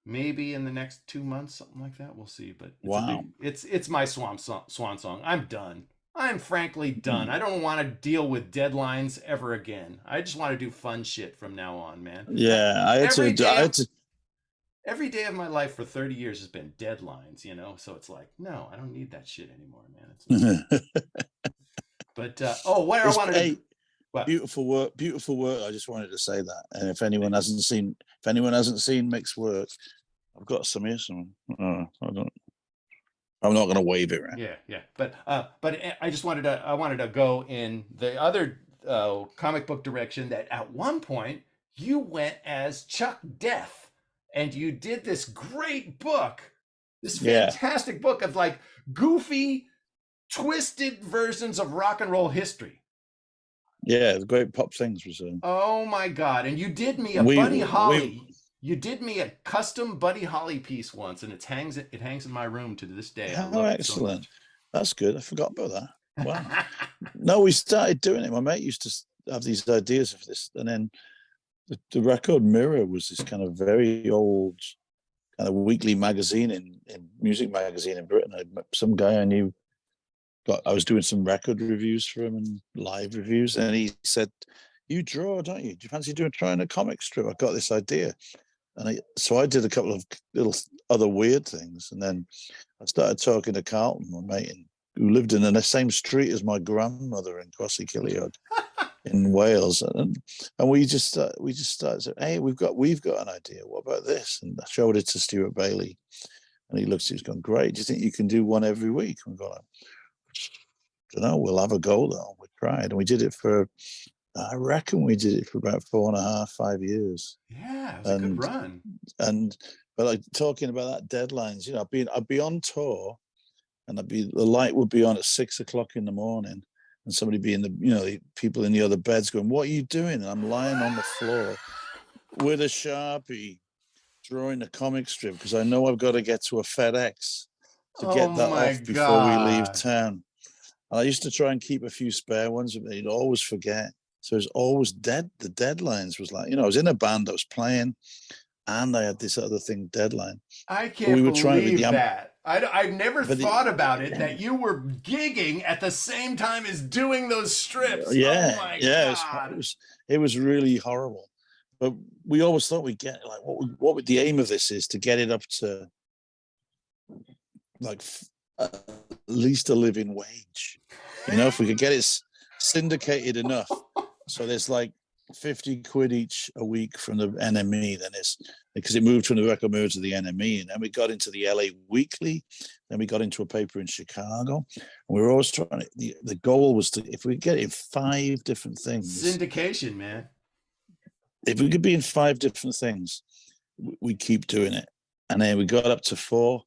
maybe in the next 2 months, something like that. We'll see. But it's my swan song. I'm done. I'm frankly done. I don't want to deal with deadlines ever again. I just want to do fun shit from now on, man. Yeah, every day of my life for 30 years has been deadlines, you know? So it's like, no, I don't need that shit anymore, man. But, what I wanted to... What? Beautiful work. I just wanted to say that. And if anyone hasn't seen Mick's work, I've got some here. I'm not going to wave it around. Yeah. But I just wanted to go in the other comic book direction that at one point you went as Chuck Death and you did this great book, this fantastic book of like goofy, twisted versions of rock and roll history. Yeah, the great pop things was. Oh my God! And you did me a Buddy Holly. You did me a custom Buddy Holly piece once, and it hangs in my room to this day. Oh, excellent! So that's good. I forgot about that. Wow. No, we started doing it. My mate used to have these ideas of this, and then the Record Mirror was this kind of very old kind of weekly magazine in music magazine in Britain. I met some guy I knew. I was doing some record reviews for him and live reviews, and he said, "You draw, don't you? Do you fancy trying a comic strip? I've got this idea." And so I did a couple of little other weird things, and then I started talking to Carlton, my mate, who lived in the same street as my grandmother in Crossy Killiod in Wales, and we just started saying, "Hey, we've got an idea. What about this?" And I showed it to Stuart Bailey, and he looked. He was going, "Great. Do you think you can do one every week?" I'm going, I don't know, we'll have a go though. We tried, and we did it for, I reckon we did it for about 4.5, 5 years. Yeah, it was a good run. But like talking about that deadlines, you know, I'd be on tour, and the light would be on at 6 o'clock in the morning, and somebody be in the people in the other beds going, "What are you doing?" And I'm lying on the floor with a Sharpie, drawing a comic strip because I know I've got to get to a FedEx to get that off before we leave town. And I used to try and keep a few spare ones, but you'd always forget. So it was always dead. The deadlines was like, I was in a band, I was playing, and I had this other thing, deadline. I can't believe that. I've never thought about it, that you were gigging at the same time as doing those strips. Yeah, oh my God. It was really horrible. But we always thought we'd get, like, what would the aim of this is to get it up to, like, at least a living wage. If we could get it syndicated enough, so there's like 50 quid each a week from the NME, then it's because it moved from the Record Mirror to the NME, and then we got into the LA Weekly, then we got into a paper in Chicago, and we were always trying to, the goal was to, if we get in 5 different things, syndication, man, if we could be in 5 different things, we keep doing it. And then we got up to 4,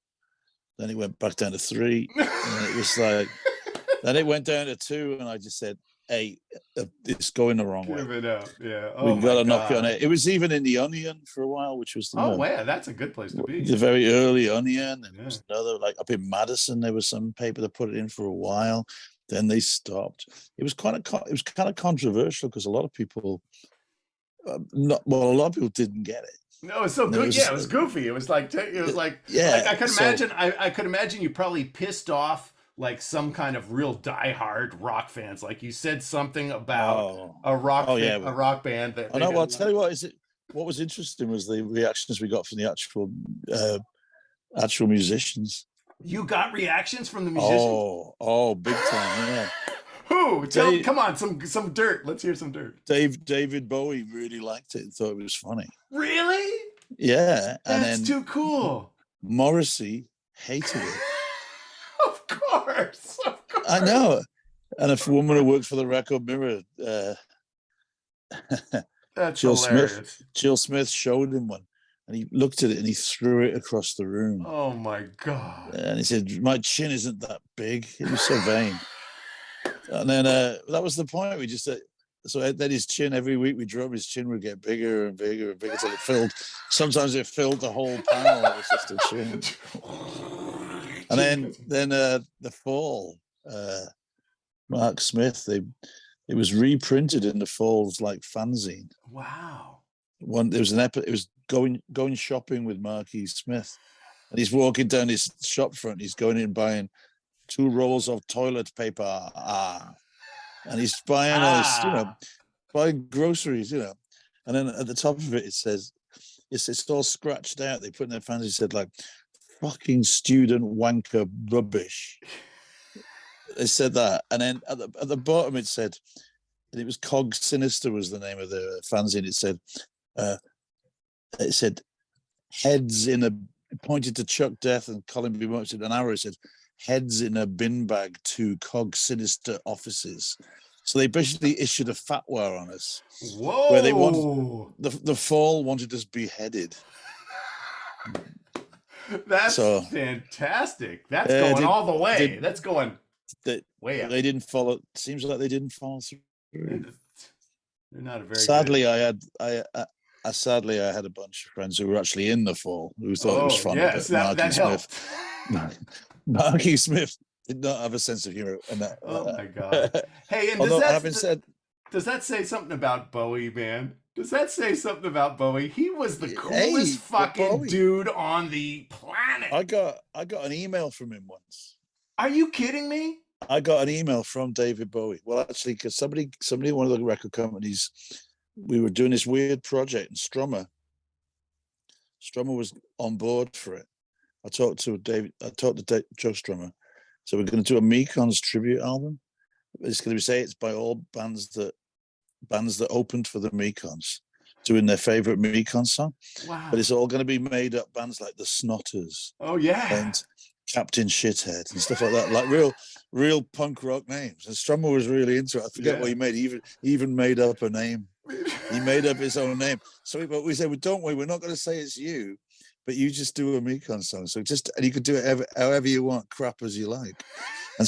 then it went back down to 3, and it was like, then it went down to 2, and I just said, "Hey, it's going the wrong way. Give it up, yeah. We've got to knock it on it." It was even in the Onion for a while, which was that's a good place to be. The very early Onion, and there was another, like up in Madison, there was some paper that put it in for a while. Then they stopped. It was kind of controversial because a lot of people, a lot of people didn't get it. No, it's so good. It was goofy. It was like I could imagine you probably pissed off like some kind of real diehard rock fans. Like you said something about a rock band that. I'll tell you what. What was interesting was the reactions we got from the actual musicians. You got reactions from the musicians? Oh, big time, yeah. Who? Come on, some dirt. Let's hear some dirt. David Bowie really liked it and thought it was funny. Really? Yeah. That's too cool. Morrissey hated it. Of course. I know. And a woman who worked for the Record Mirror, that's Jill hilarious. Jill Smith showed him one, and he looked at it and he threw it across the room. Oh my God. And he said, "My chin isn't that big." He was so vain. And then that was the point. We just said, So then his chin, every week we drove, his chin would get bigger and bigger and bigger until it filled. Sometimes it filled the whole panel. It was just a chin. And then the Fall, Mark Smith, it was reprinted in the Fall's like fanzine. Wow. There was it was going shopping with Marky Smith, and he's walking down his shop front. He's going in buying 2 rolls of toilet paper. And he's buying all this, buying groceries, And then at the top of it, it says, it's all scratched out. They put in their fanzine, said like, fucking student wanker rubbish. It said that. And then at the bottom, it said, and it was Cog Sinister was the name of the fanzine. It said, heads in a, pointed to Chuck Death and Colin B. Much an arrow. It said, heads in a bin bag to Cog Sinister offices. So they basically issued a fatwa on us. Whoa! Where they wanted the Fall wanted us beheaded. That's fantastic. That's going all the way. That's going way up. They didn't follow. Seems like they didn't follow through. They're not a very. Sadly, good... Sadly, I had a bunch of friends who were actually in the Fall who thought it was funny. Yes, that helped. Marky Smith did not have a sense of humor. My God! Hey, and does that say something about Bowie, man? Does that say something about Bowie? He was the coolest fucking dude on the planet. I got an email from him once. Are you kidding me? I got an email from David Bowie. Well, actually, because somebody, one of the record companies, we were doing this weird project, and Strummer was on board for it. I talked to Joe Strummer. So we're going to do a Mekons tribute album. It's going to be it's by all bands that opened for the Mekons, doing their favorite Mekons song. Wow. But it's all going to be made up bands like the Snotters. Oh yeah. And Captain Shithead and stuff like that, like real punk rock names. And Strummer was really into it. I forget what he made. He even made up a name. He made up his own name. But we said, well, don't worry, we're not going to say it's you, but you just do a Mekons song. So and you could do it however you want, crap as you like. And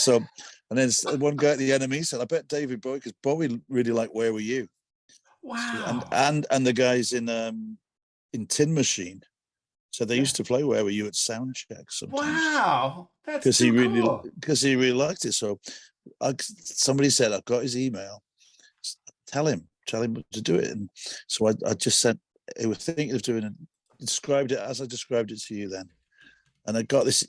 then one guy at the NME said, I bet David Bowie, because Bowie really liked Where Were You? Wow. And the guys in Tin Machine. So they used to play Where Were You at sound checks sometimes. Wow. That's because he really liked it. So somebody said, I've got his email. Tell him to do it. And so I just sent, I was thinking of doing it, described it as I described it to you then. And I got this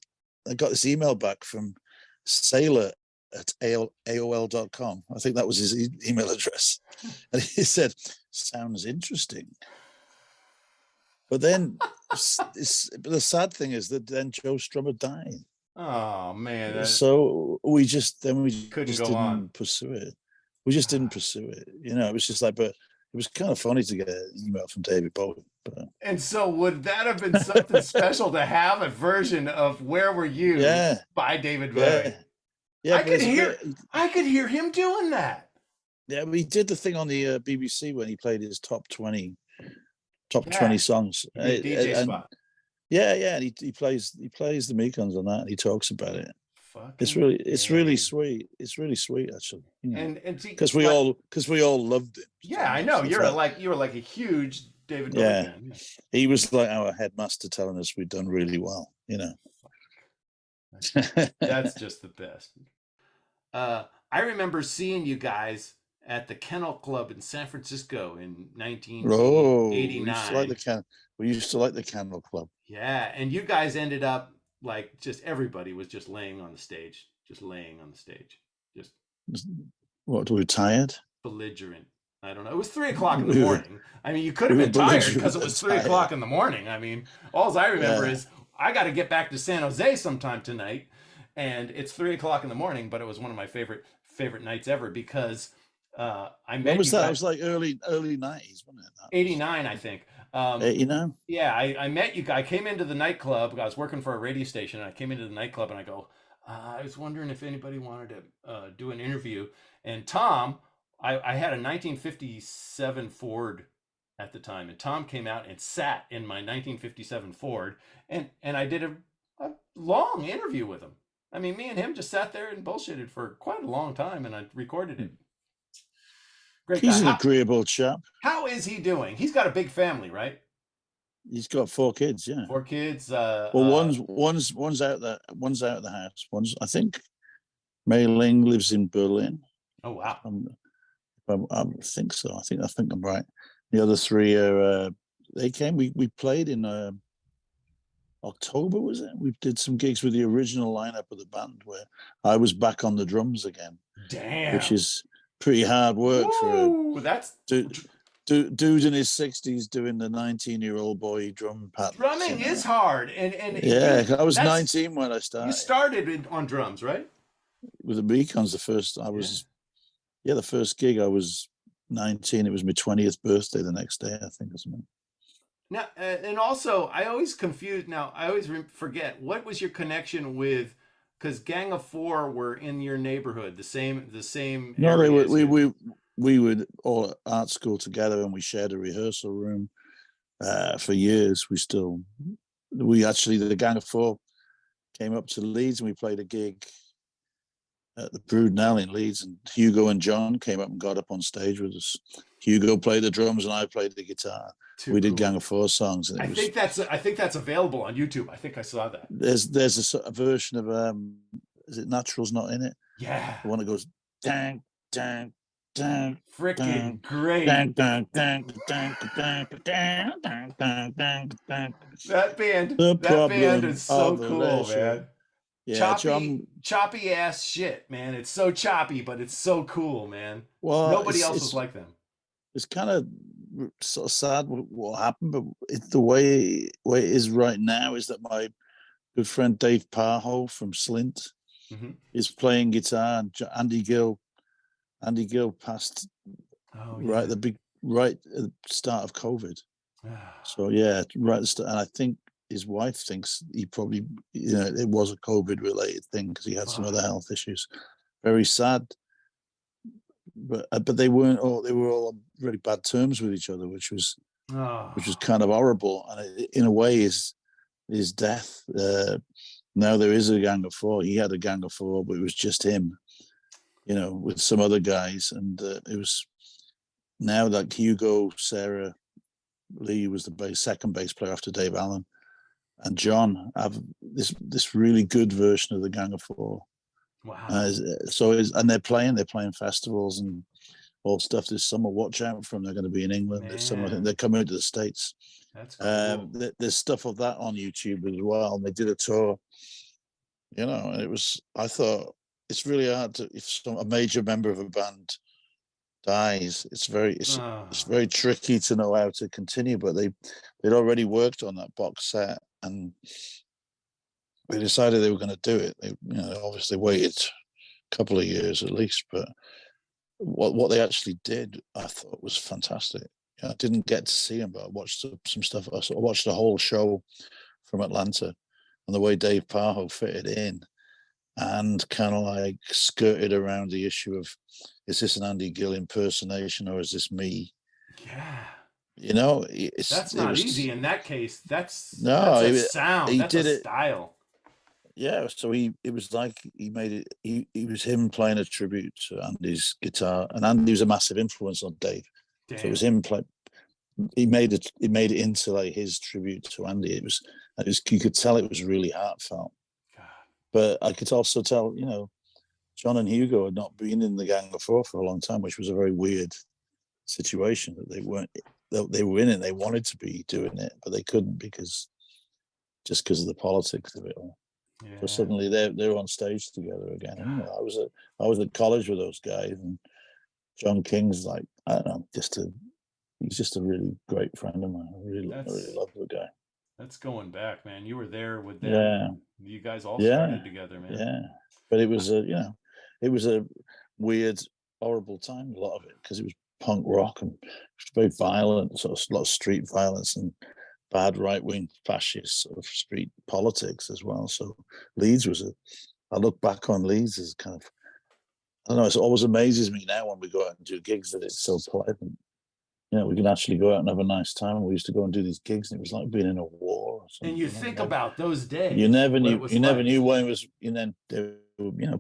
email back from Sailor at AOL.com. I think that was his email address. And he said, sounds interesting. But then the sad thing is that then Joe Strummer died. Oh man! So we just couldn't go on. Pursue it. We just didn't pursue it. It was just like, but it was kind of funny to get an email from David Bowie. And so would that have been something special to have a version of Where Were You by David Bowie? Yeah, I could hear him doing that. Yeah, we did the thing on the BBC when he played his top 20 songs. DJ spot. Yeah, and he plays the Mekons on that, and he talks about it. It's really sweet. It's really sweet, actually. And because we all loved him. Yeah, I know. You were like a huge David Bowie fan. Yeah. He was like our headmaster telling us we'd done really well. That's just the best. I remember seeing you guys at the Kennel Club in San Francisco in 1989. We used to like the Kennel Club. Yeah, and you guys ended up like just everybody was just laying on the stage. Just what? Were we tired? Belligerent. I don't know. It was 3:00 in the morning. I mean, you could have been tired because it was 3:00 in the morning. I mean, all I remember is I got to get back to San Jose sometime tonight, and it's 3:00 in the morning. But it was one of my favorite nights ever because I met. When was that? It was like early 90s, wasn't it? 89, I think. 89. Yeah, I met you. I came into the nightclub. I was working for a radio station, and I came into the nightclub, and I go, I was wondering if anybody wanted to do an interview. And Tom, I had a 1957 Ford at the time, and Tom came out and sat in my 1957 Ford, and I did a long interview with him. I mean, me and him just sat there and bullshitted for quite a long time, and I recorded it. Great He's guy. an agreeable chap. How is he doing? He's got a big family, right? He's got 4 kids. Yeah. 4 kids. Well, one's out there. One's out of the house. One's, I think, Mei Ling lives in Berlin. Oh wow. I think so. I think I'm right. The other 3 are. They came. We played in October, was it? We did some gigs with the original lineup of the band where I was back on the drums again. Damn. Which is pretty hard work. Woo, for that's dude in his 60s doing the 19-year-old boy drum patterns. Drumming is hard, and yeah, I was 19 when I started. You started on drums, right? With the Mekons, the first the first gig I was 19. It was my 20th birthday the next day, I think, or something. Now, and also, I always forget, what was your connection with? Because Gang of 4 were in your neighborhood, the same. No, they were. We were all at art school together, and we shared a rehearsal room for years. The Gang of 4 came up to Leeds, and we played a gig at the Broodnell in Leeds, and Hugo and John came up and got up on stage with us. Hugo played the drums, and I played the guitar. We did Gang of 4 songs. And I think that's available on YouTube. I think I saw that. There's a version of is it Natural's Not In It? Yeah. The one that goes dang dang dang. Freaking great. Dang, dang, dang, dang, dang, dang, dang, dang, dang, dang. That band is so cool, man. Yeah, choppy ass shit, man. It's so choppy, but it's so cool, man. Well, nobody else was like them. It's kind of sort of sad what happened, but the way it is right now is that my good friend Dave Parho from Slint is playing guitar, and Andy Gill passed right at the start of COVID. So yeah, right at the start, and I think his wife thinks he probably, it was a COVID related thing because he had some other health issues. Very sad. But they weren't all. They were all on really bad terms with each other, which was kind of horrible. And in a way, his death. Now there is a Gang of 4. He had a Gang of 4, but it was just him, with some other guys. And it was now that Hugo, Sarah Lee was the second bass player after Dave Allen, and John have this really good version of the Gang of 4. Wow. And they're playing festivals and all stuff this summer. Watch out for them. They're going to be in England this summer. I think they're coming to the States. That's cool. There's stuff of that on YouTube as well. And they did a tour, and it was, I thought it's really hard if a major member of a band dies, it's very tricky to know how to continue, but they'd already worked on that box set, and they decided they were going to do it. They, obviously waited a couple of years at least, but what they actually did, I thought was fantastic. I didn't get to see them, but I watched some stuff. I watched the whole show from Atlanta, and the way Dave Parho fitted in, and kind of like skirted around the issue of, is this an Andy Gill impersonation or is this me? Yeah. That's not easy in that case. That's a sound. That's a style. Yeah, so it was like he made it. He was him playing a tribute to Andy's guitar, and Andy was a massive influence on Dave. Damn. So it was him play. He made it into like his tribute to Andy. It was you could tell it was really heartfelt. God. But I could also tell, John and Hugo had not been in the Gang of 4 for a long time, which was a very weird situation that they weren't. They were in it. They wanted to be doing it, but they couldn't because of the politics of it all. Yeah. So suddenly they're on stage together again. And, I was at college with those guys, and John King's like, I don't know, he's just a really great friend of mine. I really love the guy. That's going back, man. You were there with them. Yeah. You guys all started together, man. Yeah. But it was a weird, horrible time, a lot of it, because it was punk rock and it was very violent, sort of a lot of street violence and bad right-wing fascist sort of street politics as well. So Leeds I look back on Leeds as kind of, I don't know, it always amazes me now when we go out and do gigs that it's so pleasant. We can actually go out and have a nice time. We used to go and do these gigs, and it was like being in a war or something. And you think about those days. You never knew when it was. They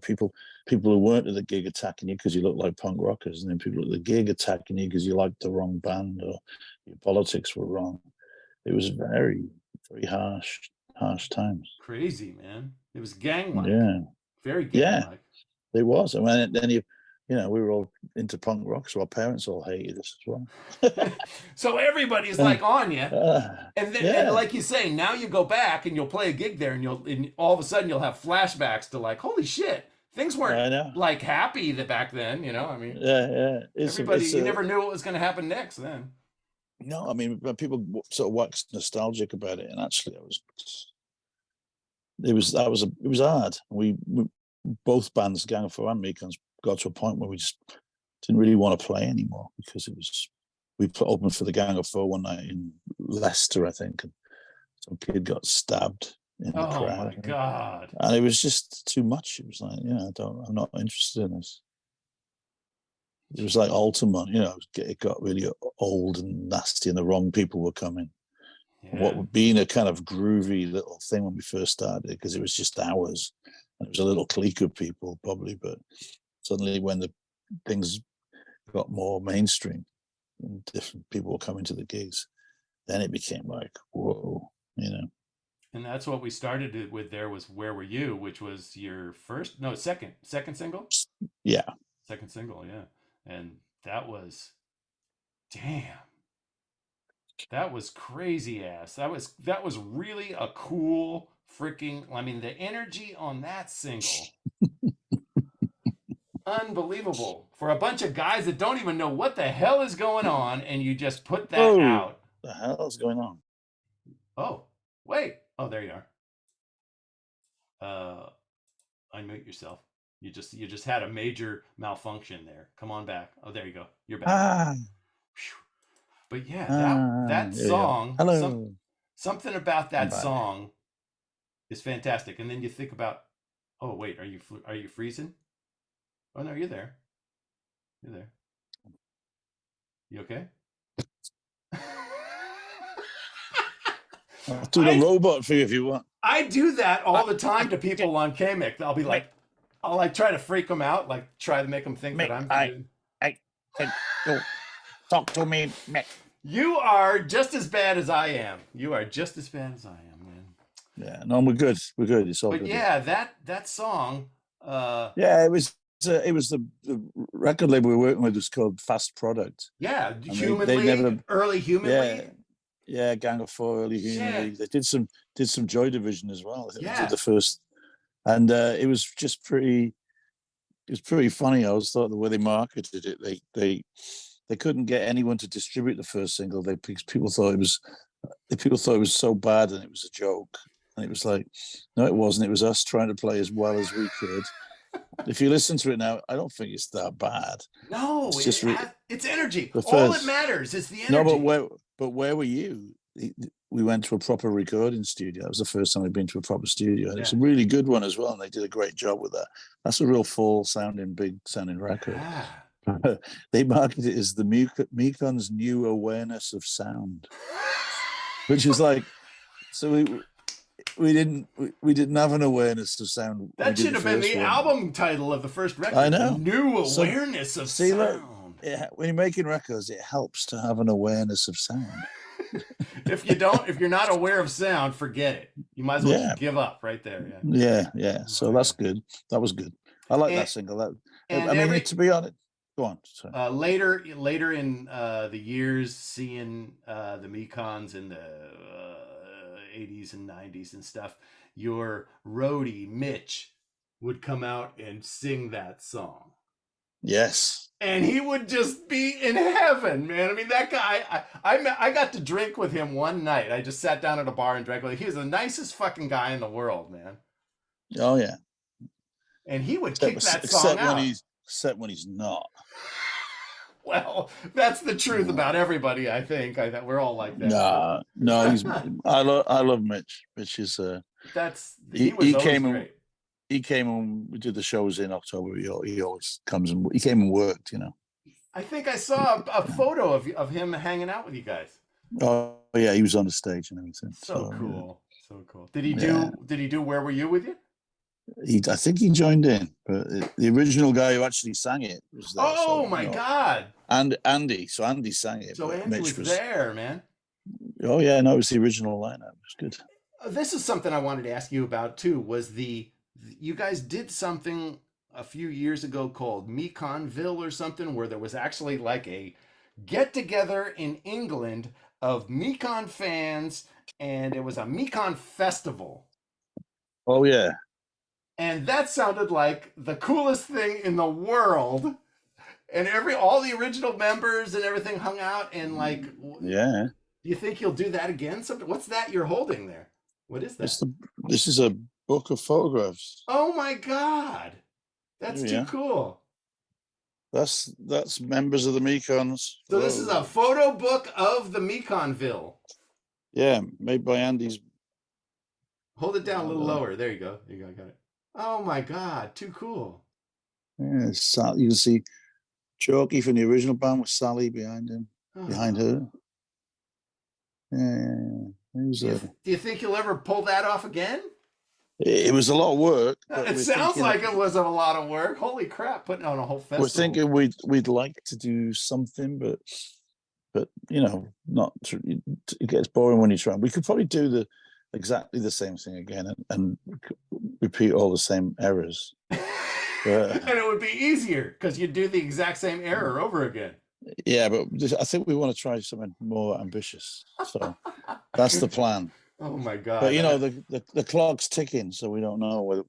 people who weren't at the gig attacking you because you look like punk rockers, and then people at the gig attacking you because you liked the wrong band or your politics were wrong. It was very, very harsh times. Crazy, man. It was gang-like. Yeah. Very gang-like. It was. I mean, then we were all into punk rock, so our parents all hated us as well. So everybody's like on you, and like you say, now you go back and you'll play a gig there, and all of a sudden you'll have flashbacks to like, holy shit, things weren't like happy back then. I mean, you never knew what was going to happen next then. No, I mean, people sort of wax nostalgic about it, and actually, it was hard. We both bands, Gang of Four and Mekons, got to a point where we just didn't really want to play anymore because we opened for the Gang of Four one night in Leicester, I think, and some kid got stabbed in the crowd. Oh my God. And it was just too much. It was like, I'm not interested in this. It was like Altamont, it got really old and nasty and the wrong people were coming. Yeah. What would be a kind of groovy little thing when we first started, because it was just ours. And it was a little clique of people probably, but suddenly when the things got more mainstream and different people were coming to the gigs, then it became like, whoa, And that's what we started it with. There was Where Were You, which was your second single? Yeah. Second single, yeah. And that was, damn. That was crazy ass. That was really a cool freaking, I mean, the energy on that single. Unbelievable. For a bunch of guys that don't even know what the hell is going on, and you just put that out. The hell is going on? Oh, wait. Oh, there you are. Unmute yourself. You just had a major malfunction there. Come on back. Oh, there you go. You're back. But yeah, that song. Hello. Something about that song is fantastic. And then you think about, oh wait, are you freezing? Oh no, you're there. You're there. You okay? I'll do the robot for you if you want. I do that all the time to people on KMiC. I'll be like, I'll like try to freak them out, like try to make them think that I'm. Talk to me, Mick. You are just as bad as I am. You are just as bad as I am, man. Yeah, no, we're good. We're good. It's all good. But yeah, that song. It was the record label we were working with was called Fast Product. Yeah, early Human League. Yeah, Gang of Four, early Human League. They did some Joy Division as well. They did the first, and it was just pretty. It was pretty funny. I always thought the way they marketed it, they couldn't get anyone to distribute the first single. People thought it was so bad and it was a joke. And it was like, no, it wasn't. It was us trying to play as well as we could. If you listen to it now, I don't think it's that bad. No, it's energy. All that matters is the energy. No, but where were you? We went to a proper recording studio. That was the first time we'd been to a proper studio. And it's a really good one as well. And they did a great job with that. That's a real big sounding record. Yeah. They marketed it as the Mekons' new awareness of sound, which is like, so we didn't have an awareness of sound. That should have been the album title of the first record. I know. New awareness of sound. Look, when you're making records, it helps to have an awareness of sound. If you're not aware of sound, forget it. You might as well just give up right there. Yeah. So that's good. That was good. I like that single. To be honest. Go on. Sorry. Later in the years, seeing the Mekons in the 80s and 90s and stuff, your roadie Mitch would come out and sing that song. Yes. And he would just be in heaven, man. I mean, that guy, I got to drink with him one night. I just sat down at a bar and drank with him. He was the nicest fucking guy in the world, man. Oh, yeah. And he would kick that song out. Except when he's not. Well, that's the truth about everybody. I think we're all like that. No. I love Mitch. Mitch is. He came great. He came and we did the shows in October. He always comes and he came and worked. I think I saw a photo of him hanging out with you guys. Oh yeah, he was on the stage and everything. So cool. So cool. Did he do Where Were You with you? I think he joined in, but the original guy who actually sang it was there. Oh so, my God! And Andy, so Andy sang it. So but Andy Mitch was there, man. Oh yeah, no, it was the original lineup. It was good. This is something I wanted to ask you about too. Was you guys did something a few years ago called Mekonville or something, where there was actually like a get together in England of Mekon fans, and it was a Mekon festival. Oh yeah. And that sounded like the coolest thing in the world. And all the original members and everything hung out, and like, yeah. Do you think you'll do that again? What's that you're holding there? What is that? This is a book of photographs. Oh my God, that's too cool. That's members of the Mekons. So this is a photo book of the Mekonville. Yeah, made by Andy's. Hold it down a little lower. There you go. I got it. Oh my God, too cool. Yeah, you can see Chalky from the original band with Sally behind him, behind her. Yeah. Do you think you'll ever pull that off again? It was a lot of work. It sounds like it was a lot of work. Holy crap, putting on a whole festival. We're thinking we'd like to do something, but not. It gets boring when you try. We could probably do exactly the same thing again and repeat all the same errors. And it would be easier because you'd do the exact same error over again. Yeah, but I think we want to try something more ambitious. So that's the plan. Oh my God! But the clock's ticking, so we don't know whether.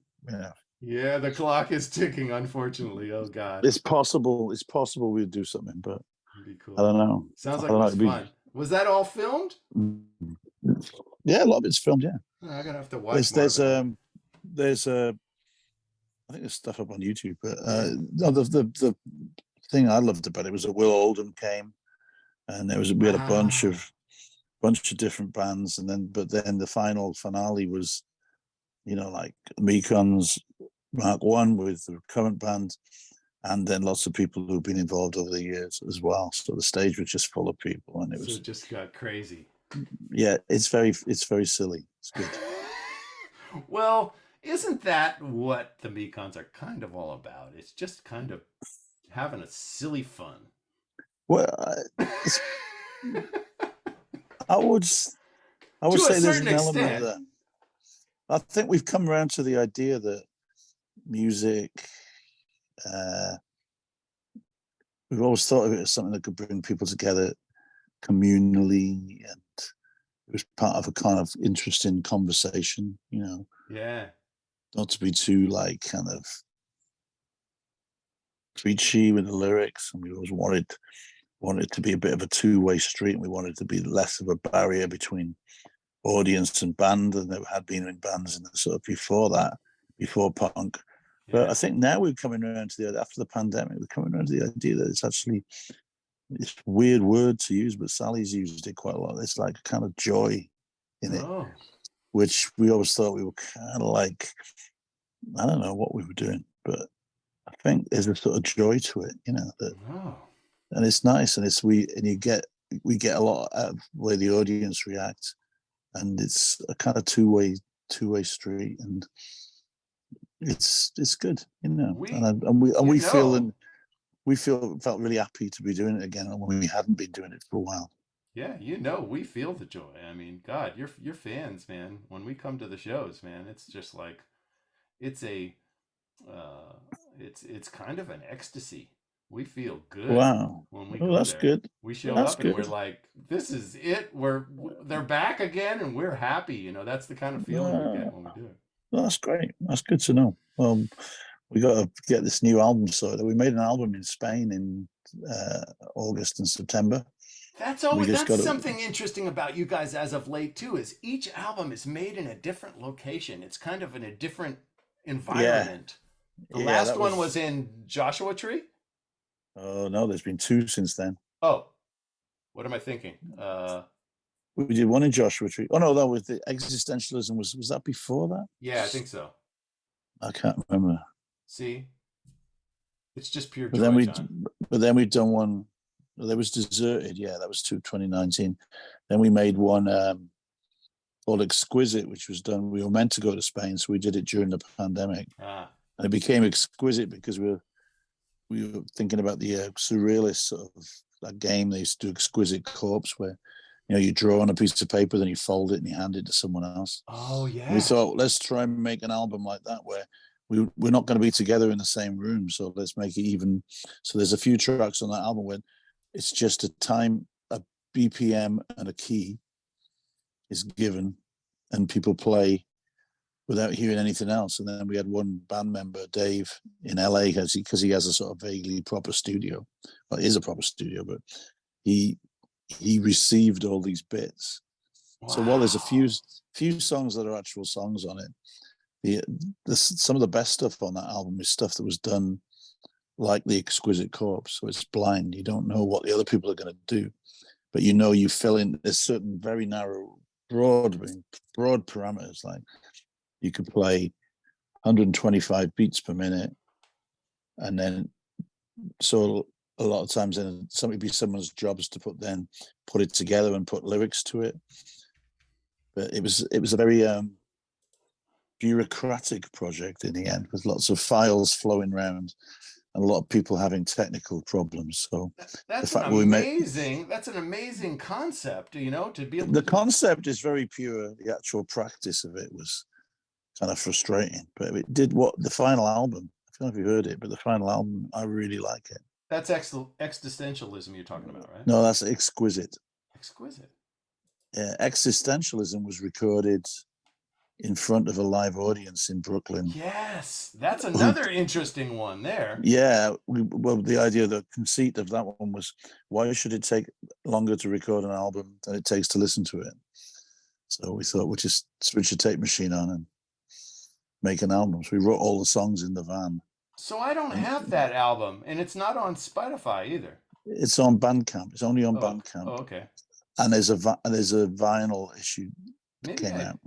Yeah, the clock is ticking. Unfortunately, oh God. It's possible. It's possible we'd do something, but be cool. I don't know. Sounds like it was fun. Was that all filmed? Yeah, a lot of it's filmed. Yeah. Oh, I'm gonna have to watch. There's I think there's stuff up on YouTube, but the thing I loved about it was that Will Oldham came, and we had a bunch of different bands, but then the final finale was, like Mekons Mark One with the current band, and then lots of people who've been involved over the years as well. So the stage was just full of people, and it just got crazy. Yeah, it's very silly. It's good. Well, isn't that what the Mekons are kind of all about? It's just kind of having a silly fun. Well, I would say there's an element of that. I think we've come around to the idea that music, we've always thought of it as something that could bring people together communally, and it was part of a kind of interesting conversation, Yeah. Not to be too kind of preachy with the lyrics, and we always wanted to be a bit of a two-way street, and we wanted to be less of a barrier between audience and band than there had been in bands in the sort of before punk. Yeah. But I think now we're coming around to after the pandemic, we're coming around to the idea that it's actually this weird word to use, but Sally's used it quite a lot. It's like a kind of joy in it, which we always thought we were kind of like, I don't know what we were doing, but I think there's a sort of joy to it, and it's nice, and we get a lot out of the way the audience react, and it's a kind of two-way street, and it's good, we felt really happy to be doing it again when we hadn't been doing it for a while. Yeah, we feel the joy. I mean, God, your fans, man. When we come to the shows, man, it's just like it's kind of an ecstasy. We feel good. Wow. When we go that's there. Good. We show up and we're like, this is it. They're back again, and we're happy. That's the kind of feeling we get when we do it. Well, that's great. That's good to know. We got to get this new album sorted. We made an album in Spain in August and September. That's something interesting about you guys as of late too. Is each album is made in a different location. It's kind of in a different environment. Yeah. The last one was in Joshua Tree. Oh no, there's been two since then. Oh, what am I thinking? We did one in Joshua Tree. Oh no, that was the Existentialism. Was that before that? Yeah, I think so. I can't remember. See, it's just pure joy. But then we've done one. There was Deserted. Yeah, that was 2019. Then we made one called Exquisite, which was done. We were meant to go to Spain, so we did it during the pandemic. And it became Exquisite because we were thinking about the surrealist sort of that game they used to do, Exquisite Corpse, where you draw on a piece of paper, then you fold it and you hand it to someone else. Oh yeah. And we thought, let's try and make an album like that where we're not going to be together in the same room, so let's make it even. So there's a few tracks on that album where it's just a time, a BPM, and a key is given, and people play without hearing anything else. And then we had one band member, Dave, in LA, because he has a sort of vaguely proper studio. Well, it is a proper studio, but he received all these bits. Wow. So while there's a few songs that are actual songs on it, some of the best stuff on that album is stuff that was done like the Exquisite Corpse. So it's blind. You don't know what the other people are going to do, but you fill in. There's certain very narrow, broad parameters. Like you could play 125 beats per minute, and then so a lot of times then it'd be someone's job is to put it together and put lyrics to it. But it was a very bureaucratic project in the end, with lots of files flowing around and a lot of people having technical problems. So that's an amazing concept, to be able the concept is very pure. The actual practice of it was kind of frustrating, but it did the final album, I don't know if you heard it, but the final album, I really like it. That's existentialism you're talking about, right? No, that's Exquisite. Exquisite. Yeah, Existentialism was recorded in front of a live audience in Brooklyn. Yes, that's another interesting one there. Yeah, the idea, the conceit of that one was, why should it take longer to record an album than it takes to listen to it? So we thought we'd just switch a tape machine on and make an album. So we wrote all the songs in the van. So I don't have that album, and it's not on Spotify either. It's on Bandcamp. It's only on Bandcamp. Oh, okay. And there's a vinyl issue that came out.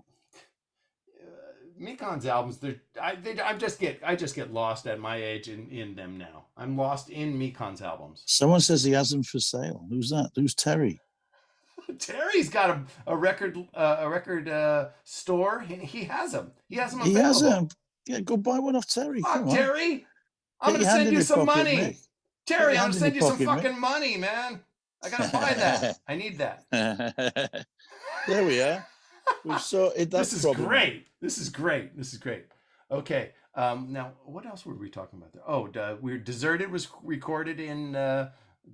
Mekons albums, I just get lost at my age in them now. I'm lost in Mekons albums. Someone says he has them for sale. Who's that? Who's Terry? Terry's got a record store. He has them. He has them available. He has them. Yeah, go buy one off Terry. Come on, Terry. I'm gonna send you some money. Mick. Terry, I'm gonna send you some fucking money, man. I gotta buy that. I need that. There we are. We've sorted that. This is great. This is great. Okay. Now, what else were we talking about there? Oh, Deserted was recorded in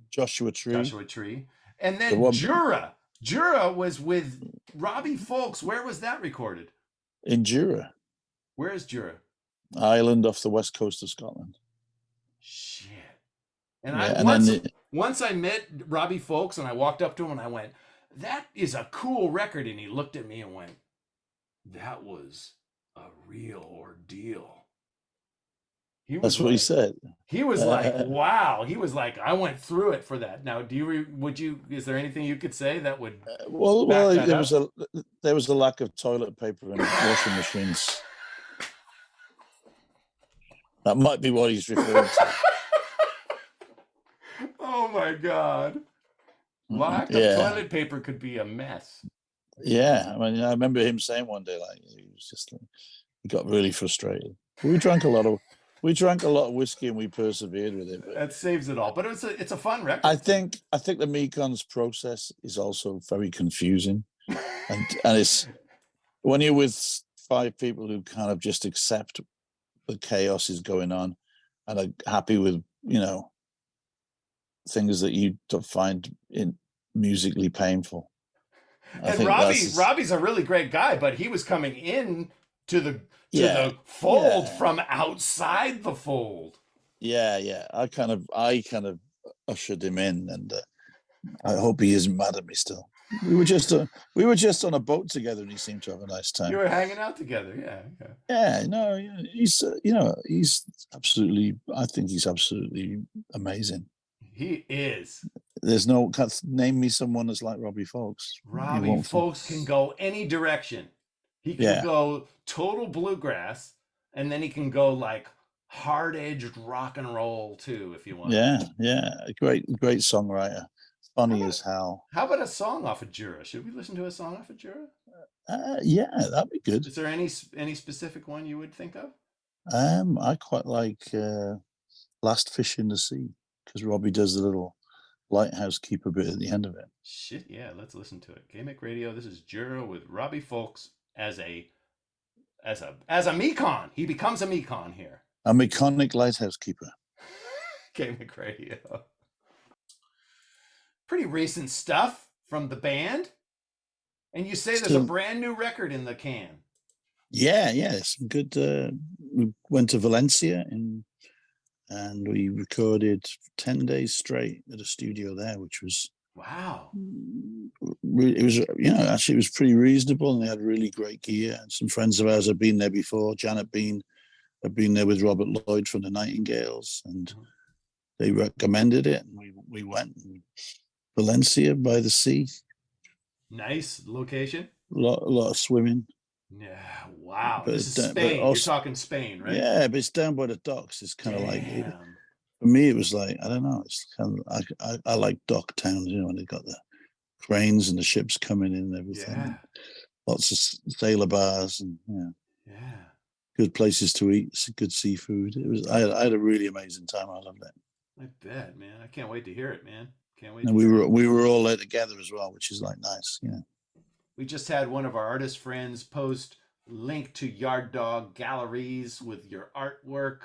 Joshua Tree. And then Jura. Jura was with Robbie Folks. Where was that recorded? In Jura. Where is Jura? Island off the west coast of Scotland. Shit. And once I met Robbie Folks and I walked up to him and I went, that is a cool record. And he looked at me and went, that was a real ordeal. That's what he said. He was like, wow. He was like, I went through it for that. Now, is there anything you could say that would there was a lack of toilet paper and washing machines. That might be what he's referring to. Oh my God. Lack of toilet paper could be a mess. Yeah. I mean, I remember him saying one day, like, he got really frustrated. We drank a lot of whiskey and we persevered with it. That saves it all. But it's a fun record. I think the Mekons process is also very confusing. and it's when you're with 5 people who kind of just accept the chaos is going on and are happy with, things that you don't find musically painful. And Robbie's a really great guy, but he was coming in to the fold from outside the fold. Yeah. I kind of ushered him in, and I hope he isn't mad at me still. We were just on a boat together, and he seemed to have a nice time. You were hanging out together, yeah. Yeah, no, he's absolutely. I think he's absolutely amazing. He is. Name me someone that's like Robbie Folks. Robbie Folks can go any direction. He can go total bluegrass, and then he can go like hard-edged rock and roll too, if you want. Yeah. Great songwriter. Funny as hell. How about a song off of Jura? Should we listen to a song off of Jura? Yeah, that'd be good. Is there any specific one you would think of? I quite like Last Fish in the Sea, because Robbie does the little lighthouse keeper bit at the end of it. Shit, yeah, let's listen to it. KMiC Radio. This is Juro with Robbie Folks as a Mekon. He becomes a Mekon here. A Mekonic lighthouse keeper. KMiC Radio. Pretty recent stuff from the band. And you say there's a brand new record in the can. Yeah, some good. We went to Valencia and we recorded 10 days straight at a studio there, which was wow. It was, actually it was pretty reasonable, and they had really great gear. And some friends of ours had been there before. Janet had been there with Robert Lloyd from the Nightingales, and they recommended it, and we went. Valencia by the sea. Nice location. A lot of swimming. Yeah, wow. But this is Spain. You're talking Spain, right? Yeah, but it's down by the docks. It's kind of like, for me, it was like, I don't know. It's kind of, I like dock towns, when they got the cranes and the ships coming in and everything. Yeah. Lots of sailor bars and good places to eat, good seafood. It was. I had a really amazing time. I loved it. I bet, man. I can't wait to hear it, man. Can't wait. And we were all there together as well, which is like nice, We just had one of our artist friends post link to Yard Dog Galleries with your artwork.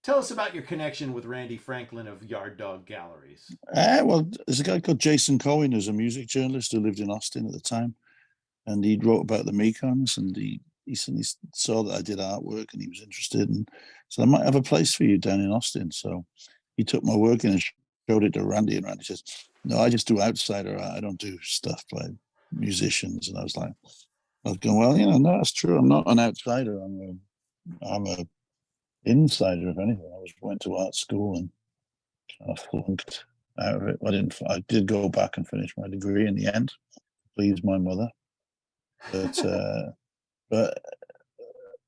Tell us about your connection with Randy Franklin of Yard Dog Galleries. Well, there's a guy called Jason Cohen, who's a music journalist who lived in Austin at the time, and he wrote about the Mekons, and he saw that I did artwork, and he was interested, and said, I might have a place for you down in Austin. So he took my work in and showed it to Randy, and Randy says, no, I just do outsider art. I don't do stuff by musicians. And I was going, well, no, that's true. I'm not an outsider. I'm a insider, if anything. Went to art school and kind of flunked out of it. I did go back and finish my degree in the end, please my mother. But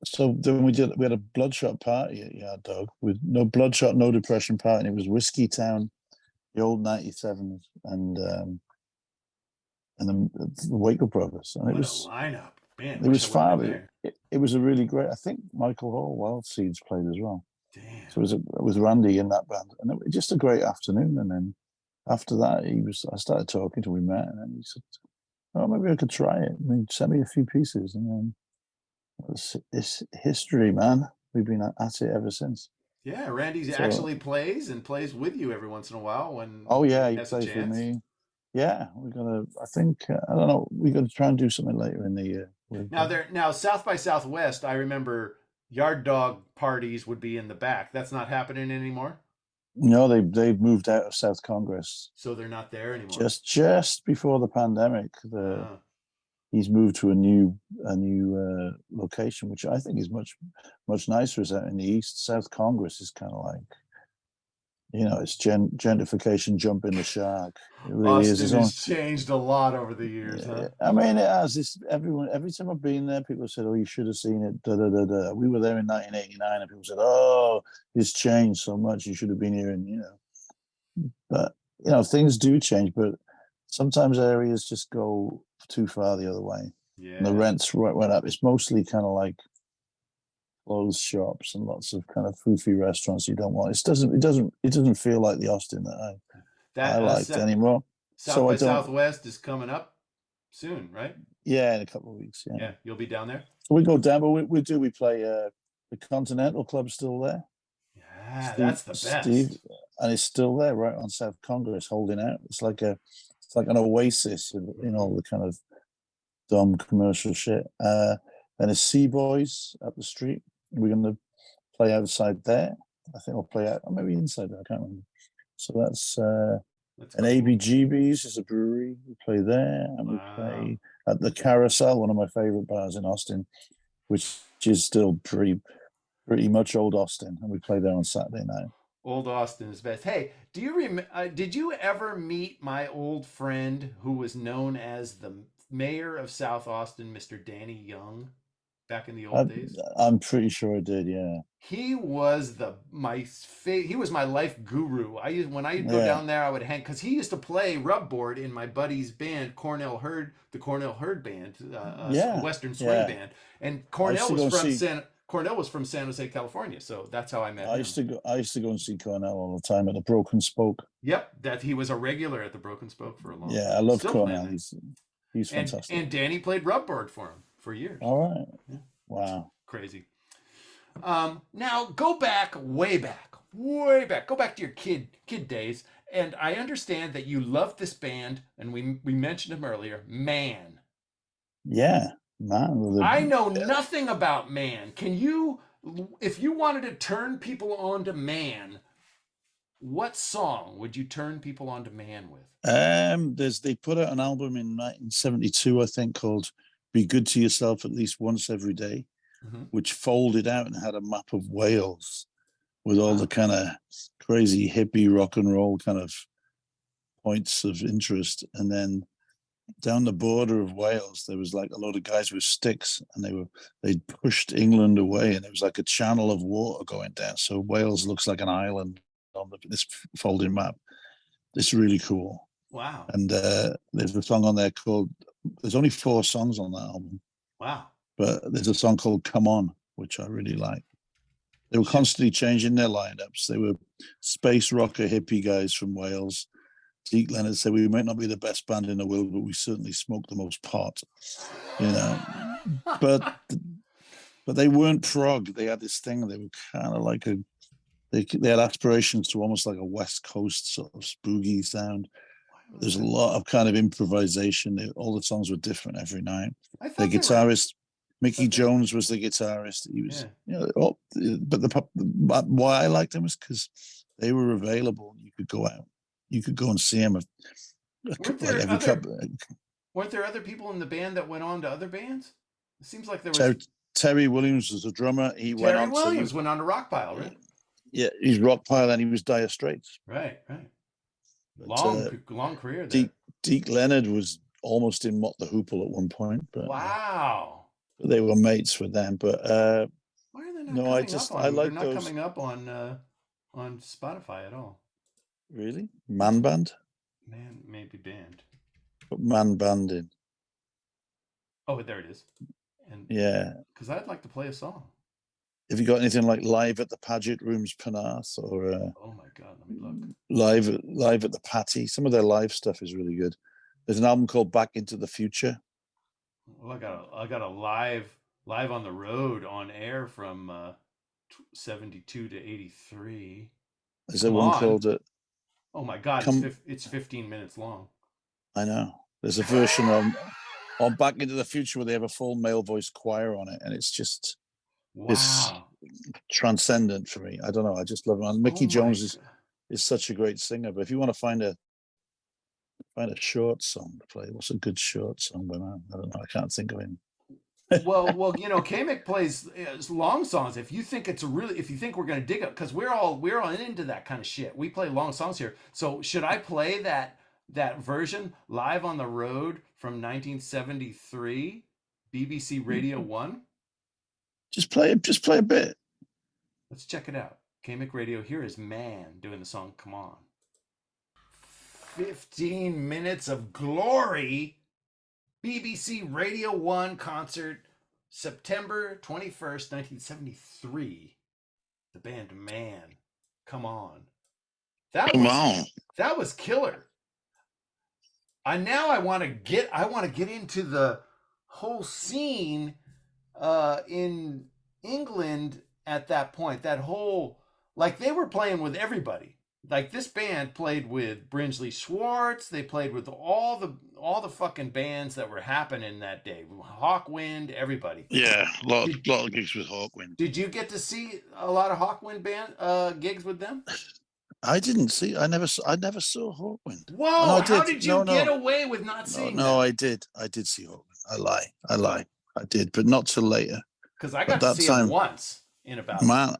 so then we had a Bloodshot party at Yard Dog with no Bloodshot, no Depression party. And it was Whiskey Town, the old 97s, and the Waco Brothers. And it was a lineup. Man, it was fun. It was a really great. I think Michael Hall, Wild Seeds, played as well. Damn. So it was Randy in that band, and it was just a great afternoon. And then after that, I started talking to him, we met, and then he said, "Oh, maybe I could try it. I mean, send me a few pieces." And then it's history, man. We've been at it ever since. Yeah, Randy actually plays with you every once in a while when. Oh yeah, he plays with me. Yeah, we're gonna. I think I don't know. We're gonna try and do something later in the year. Now South by Southwest. I remember Yard Dog parties would be in the back. That's not happening anymore. No, they've moved out of South Congress, so they're not there anymore. Just before the pandemic, he's moved to a new location, which I think is much nicer. Is out in the east. South Congress is kind of like, it's gentrification jumping the shark. It really Austin has changed a lot over the years, huh? I mean, it has. Every time I've been there, people said, "Oh, you should have seen it." Da, da, da, da. We were there in 1989, and people said, "Oh, it's changed so much. You should have been here." And but things do change. But sometimes areas just go too far the other way. Yeah, and the rents went up. It's mostly kind of like clothes shops and lots of kind of foofy restaurants you don't want. It doesn't feel like the Austin that I liked anymore. South by Southwest is coming up soon, right? Yeah, in a couple of weeks. Yeah, you'll be down there. So we go down, but we play the Continental Club's still there. Yeah, that's the best. And it's still there, right on South Congress, holding out. It's like an oasis in all the kind of dumb commercial shit. And it's Sea Boys up the street. We're going to play outside there. I think we'll play out, or maybe inside there. I can't remember. So that's an ABGB's is a brewery. We play there, and we play at the Carousel, one of my favorite bars in Austin, which is still pretty much old Austin, and we play there on Saturday night. Old Austin is best. Hey, do you did you ever meet my old friend who was known as the mayor of South Austin, Mr. Danny Young, back in the old days? I'm pretty sure I did. Yeah. He was he was my life guru. When I go down there, I would hang, because he used to play rubboard in my buddy's band, the Cornell Hurd band, a Western swing band, and Cornell was from San Jose, California. So that's how I met him. I used to go and see Cornell all the time at the Broken Spoke. Yep, that he was a regular at the Broken Spoke for a long time. Yeah, I love Cornell. He's fantastic. And Danny played rubboard for him for years. All right. Yeah. Wow. Crazy. Now go back, way back. Go back to your kid days. And I understand that you love this band, and we mentioned him earlier, Man. Yeah, Man. I know nothing about Man. Can you, if you wanted to turn people on to Man, what song would you turn people on to Man with? They put out an album in 1972, I think, called "Be Good to Yourself at Least Once Every Day," which folded out and had a map of Wales with all the kind of crazy hippie rock and roll kind of points of interest. And then down the border of Wales, there was like a lot of guys with sticks, and they'd pushed England away, and it was like a channel of water going down. So Wales looks like an island on this folding map. It's really cool. Wow. And there's a song on there called, there's only 4 songs on that album. Wow. But there's a song called Come On, which I really like. They were constantly changing their lineups. They were space rocker hippie guys from Wales. Deke Leonard said, we might not be the best band in the world, but we certainly smoke the most pot, you know. but they weren't prog. They had this thing. They were kind of like they had aspirations to almost like a West Coast sort of spooky sound. There's a lot of kind of improvisation. All the songs were different every night. The guitarist, Mickey Jones, was the guitarist. He was, but why I liked them was because they were available. You could go out. You could go and see them. Weren't there other people in the band that went on to other bands? It seems like there was. Terry Williams was a drummer. Terry Williams went on to Rockpile, right? Yeah, he's Rockpile, and he was Dire Straits. Right. Long career there. Deke Leonard was almost in Mott the Hoople at one point. But, wow. They were mates with them, but why are they not they're not coming up on Spotify at all. Really? Man band? Man, maybe band. Put Man band in. Oh, there it is. And yeah. Because I'd like to play a song. Have you got anything like Live at the Paget Rooms, Penarth, or oh my God, let me look. Live at the Patty? Some of their live stuff is really good. There's an album called Back into the Future. Well, I got a live on the road on air from 72 to 83. There's one called oh my God, it's 15 minutes long. I know. There's a version on Back into the Future where they have a full male voice choir on it, and it's just it's transcendent for me. I don't know. I just love it. And Mickey Jones is such a great singer. But if you want to find a short song to play, what's a good short song by Man? I don't know. I can't think of him. well, you know, KMiC plays long songs. If you think we're gonna dig it, because we're all into that kind of shit. We play long songs here. So should I play that version live on the road from 1973, BBC Radio 1? Just play a bit. Let's check it out. KMiC Radio. Here is Man doing the song "Come On." 15 minutes of glory. BBC Radio 1 concert, September 21st, 1973. The band Man. Come On. That was killer. I want to get into the whole scene in England at that point. That whole, like, they were playing with everybody. Like, this band played with Brinsley Schwartz. They played with all the fucking bands that were happening that day. Hawkwind, everybody. Yeah, a lot of gigs with Hawkwind. Did you get to see a lot of Hawkwind band gigs with them? I didn't see. I never saw Hawkwind. Whoa! Oh, no, how did you get away with not seeing? No, I did. I did see Hawkwind. I lie. I did, but not till later. Because I got to see him once in about. Man,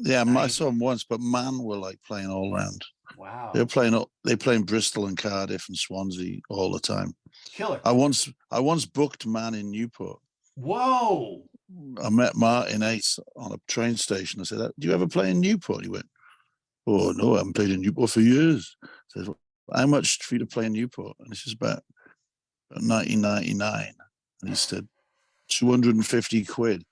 yeah, I saw them once, but Man were like playing all around. Wow. They play in Bristol and Cardiff and Swansea all the time. Killer. I once booked Man in Newport. Whoa. I met Martin Ace on a train station. I said, "Do you ever play in Newport?" He went, "Oh no, I haven't played in Newport for years." I said, "How much for you to play in Newport?" And this is about 1999. And he said, 250 quid.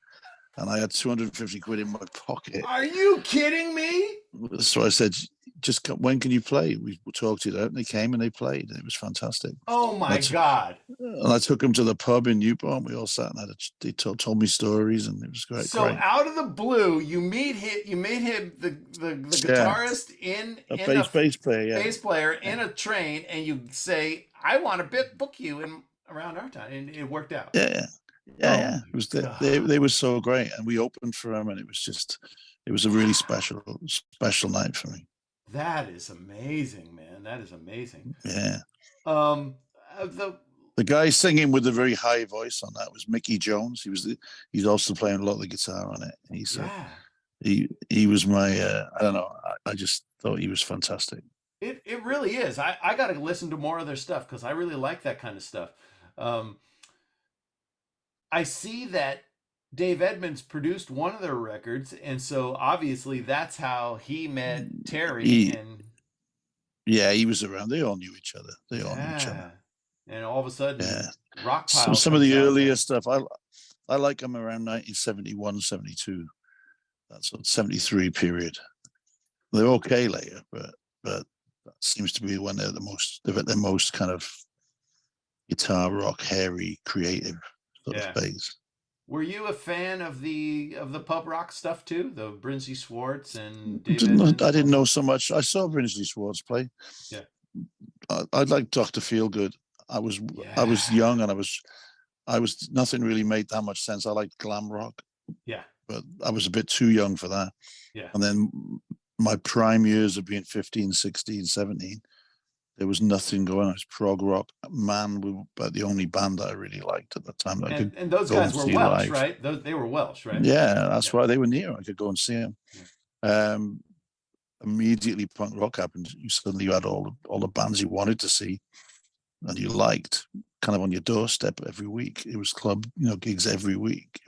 And I had 250 quid in my pocket. Are you kidding me? So I said, "Just come, when can you play?" We talked it out, and they came and they played. And it was fantastic. Oh my God! And I took them to the pub in Newport. And we all sat and they told me stories, and it was great. So out of the blue, you meet him, the guitarist in bass player in a train, and you say, "I want to book you in around our time," and it worked out. Yeah. It was they were so great, and we opened for them, and it was a really special night for me. That is amazing, man. That is amazing. Yeah. The guy singing with the very high voice on that was Mickey Jones. He's also playing a lot of the guitar on it. He was my I don't know. I just thought he was fantastic. It really is. I got to listen to more of their stuff because I really like that kind of stuff. I see that Dave Edmunds produced one of their records, and so obviously that's how he met Terry. He was around. They all knew each other. And all of a sudden, Rockpile. Some of the earlier stuff, I like them around 1971, 72. That's sort of 73 period. They're okay later, but that seems to be when they're at their most kind of guitar rock, hairy, creative sort of phase. Were you a fan of the pub rock stuff too? The Brinsley Schwartz and Dave I didn't know so much. I saw Brinsley Schwartz play. Yeah. I liked Dr. Feelgood. I was young, and I was nothing really made that much sense. I liked glam rock. Yeah. But I was a bit too young for that. Yeah. And then my prime years of being 15, 16, 17, there was nothing going on. It was prog rock. Man, we were the only band that I really liked at the time. And those guys were Welsh, right? They were Welsh, right? Yeah, that's why they were near. I could go and see them. Yeah. Immediately, punk rock happened. You had all the bands you wanted to see and you liked, kind of on your doorstep every week. It was club, gigs every week.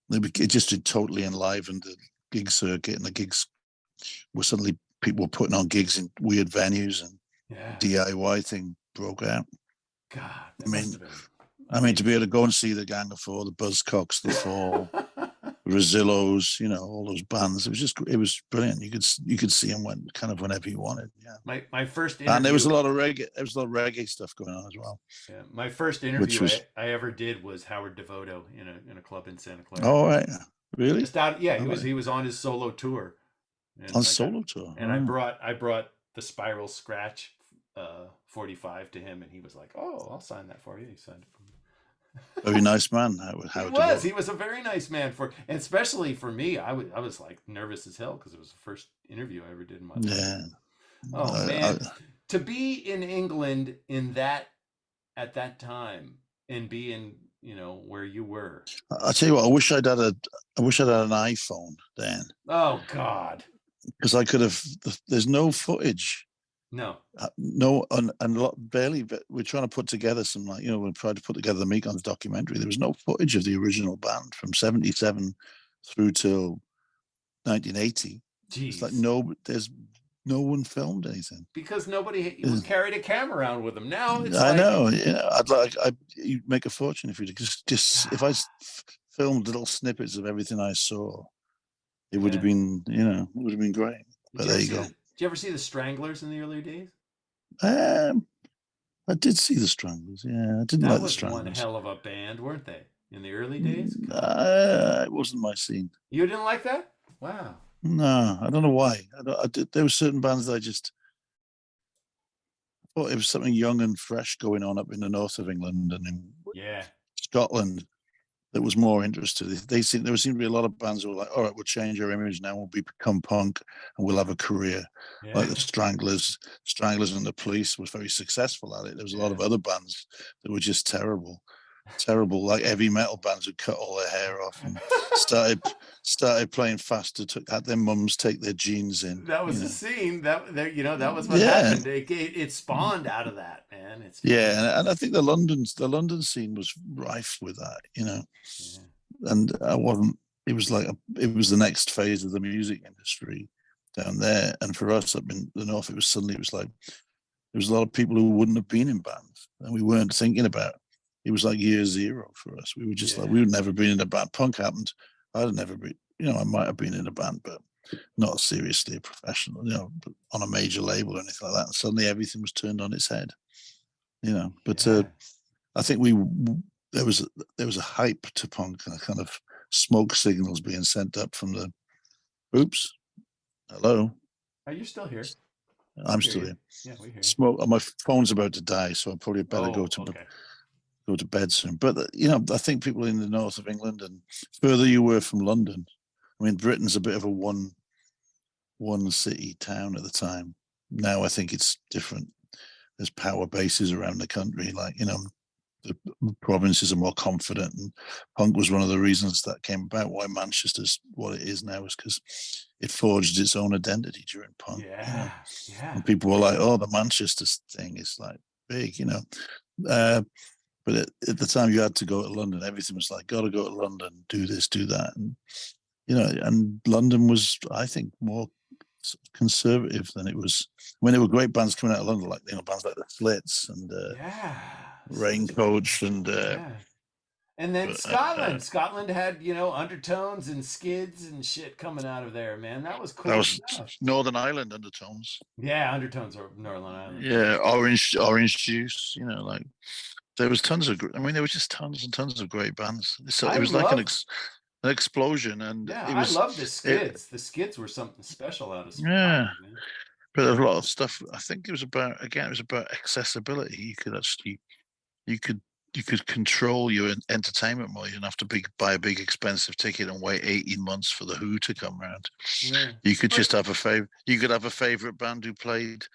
It just totally enlivened the gig circuit, and the gigs were suddenly people were putting on gigs in weird venues, and DIY thing broke out. God, I mean, to be able to go and see the Gang of Four, the Buzzcocks, the Fall, Rosillos, all those bands. It was brilliant. You could see them whenever you wanted. Yeah. My first interview, and there was a lot of reggae stuff going on as well. Yeah, my first interview I ever did was Howard Devoto in a club in Santa Clara. Oh right, really? He was on his solo tour. Solo tour. And I brought the Spiral Scratch 45 to him, and he was like, "Oh, I'll sign that for you." He signed it for me. Very nice man. He was a very nice man and especially for me. I was like nervous as hell because it was the first interview I ever did in my life. Yeah. Oh man, to be in England at that time and be in where you were. I tell you what, I wish I'd had an iPhone then. Oh God. Because I could have. There's no footage. No, barely. But we're trying to put together some, we tried to put together the Mekons documentary. There was no footage of the original band from '77 through till 1980. Jeez. It's like there's no one filmed anything because nobody carried a camera around with them. Now it's I know. You'd make a fortune if you just if I filmed little snippets of everything I saw. It would have been, it would have been great. But there you go. Did you ever see the Stranglers in the early days? I did see the Stranglers. Yeah, I didn't like the Stranglers. One hell of a band, weren't they? In the early days? It wasn't my scene. You didn't like that? Wow. No, I don't know why. There were certain bands that I thought it was something young and fresh going on up in the north of England and in Scotland that was more interested. There seemed to be a lot of bands who were like, all right, we'll change our image now. We'll become punk and we'll have a career. Yeah. Like the Stranglers and the Police was very successful at it. There was a lot of other bands that were just terrible, like heavy metal bands who cut all their hair off and started playing faster. Had their mums take their jeans in. That was the scene. That was what happened. It spawned out of that, man. And I think the London scene was rife with that. and I wasn't. It was the next phase of the music industry down there, and for us up in the north, it was like there was a lot of people who wouldn't have been in bands, and we weren't thinking about. It was like year zero for us. We were just like, we would never been in a band. Punk happened. I'd never been. I might have been in a band, but not seriously a professional. On a major label or anything like that. And suddenly everything was turned on its head. But I think there was a hype to punk and a kind of smoke signals being sent up from the. Oops, hello. Are you still here? I'm still here. Yeah, we hear. Smoke. My phone's about to die, so I probably better go to bed soon. But I think people in the north of England and further you were from London. I mean, Britain's a bit of a one city town at the time. Now I think it's different. There's power bases around the country, the provinces are more confident, and punk was one of the reasons that came about. Why Manchester's what it is now is because it forged its own identity during punk. And people were like, "Oh, the Manchester thing is like big," But at the time, you had to go to London. Everything was like, "Got to go to London, do this, do that," and and London was, I think, more conservative than it was. When there were great bands coming out of London, like bands like the Slits and Raincoats and and then Scotland had undertones and skids and shit coming out of there, man. That was cool. That was Northern Ireland undertones. Yeah, undertones are Northern Ireland. Yeah, orange juice. There was tons of. There was just tons and tons of great bands. So it was like an explosion, and I love the skids. The skids were something special out of Scotland. Yeah. But a lot of stuff. I think it was about accessibility. You could control your entertainment more. You didn't have to buy a big expensive ticket and wait 18 months for the Who to come around. Yeah. You could just have a favorite. You could have a favorite band who played,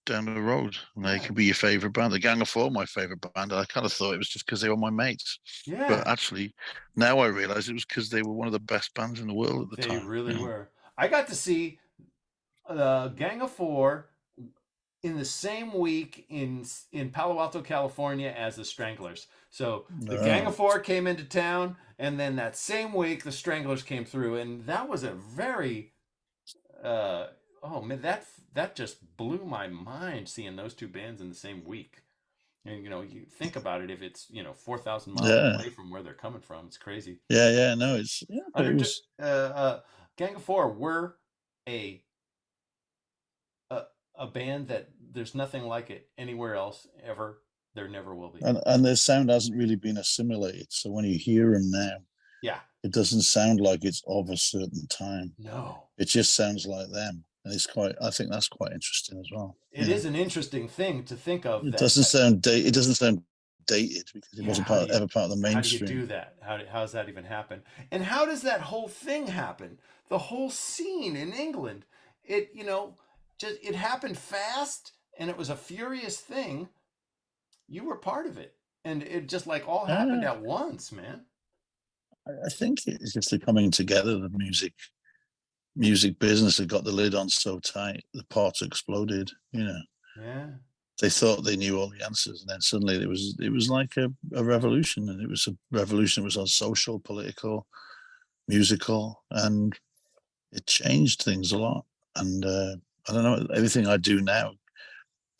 down the road, and they could be your favorite band. The Gang of Four, my favorite band. I kind of thought it was just because they were my mates. Yeah. But actually, now I realize it was because they were one of the best bands in the world at the time. They really were. I got to see the Gang of Four in the same week in Palo Alto, California, as the Stranglers. So the Gang of Four came into town, and then that same week the Stranglers came through, and that was a very that just blew my mind, seeing those two bands in the same week. And you think about it, if it's 4,000 miles away from where they're coming from, it's crazy. No, it's Gang of Four were a band that there's nothing like it anywhere else ever. There never will be. And their sound hasn't really been assimilated. So when you hear them now, it doesn't sound like it's of a certain time. No, it just sounds like them, and I think that's quite interesting as well. It is an interesting thing to think of. It doesn't sound dated because it wasn't ever part of the mainstream. How do you do that? How does that even happen? And how does that whole thing happen? The whole scene in England, it happened fast, and it was a furious thing. You were part of it, and it just all happened at once, man. I think it's just the coming together of the music business that got the lid on so tight, the pot exploded. Yeah. They thought they knew all the answers, and then suddenly it was like a revolution, and it was a revolution that was on social, political, musical, and it changed things a lot. And I don't know, everything I do now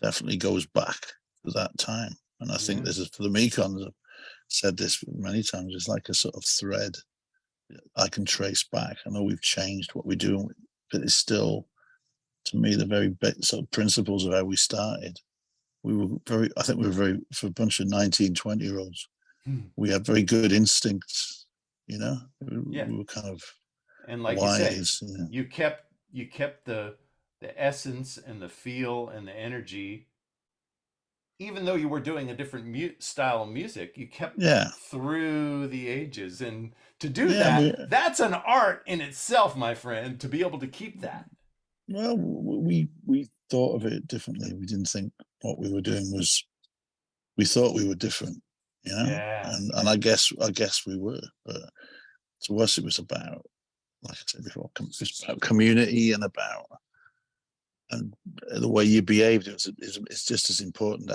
definitely goes back to that time. And I think this is, for the Mekons, I've said this many times, it's like a sort of thread I can trace back. I know we've changed what we do, but it's still, to me, the very sort of principles of how we started. We were very, for a bunch of 19, 20-year-olds, we had very good instincts, We were kind of, and like wise, you kept the essence and the feel and the energy. Even though you were doing a different style of music, you kept through the ages. And to do that's an art in itself, my friend, to be able to keep that. Well, we thought of it differently. We didn't think what we were doing we thought we were different, Yeah. And I guess we were. But to us, it was about, like I said before, it's about community and the way you behaved. It's just as important.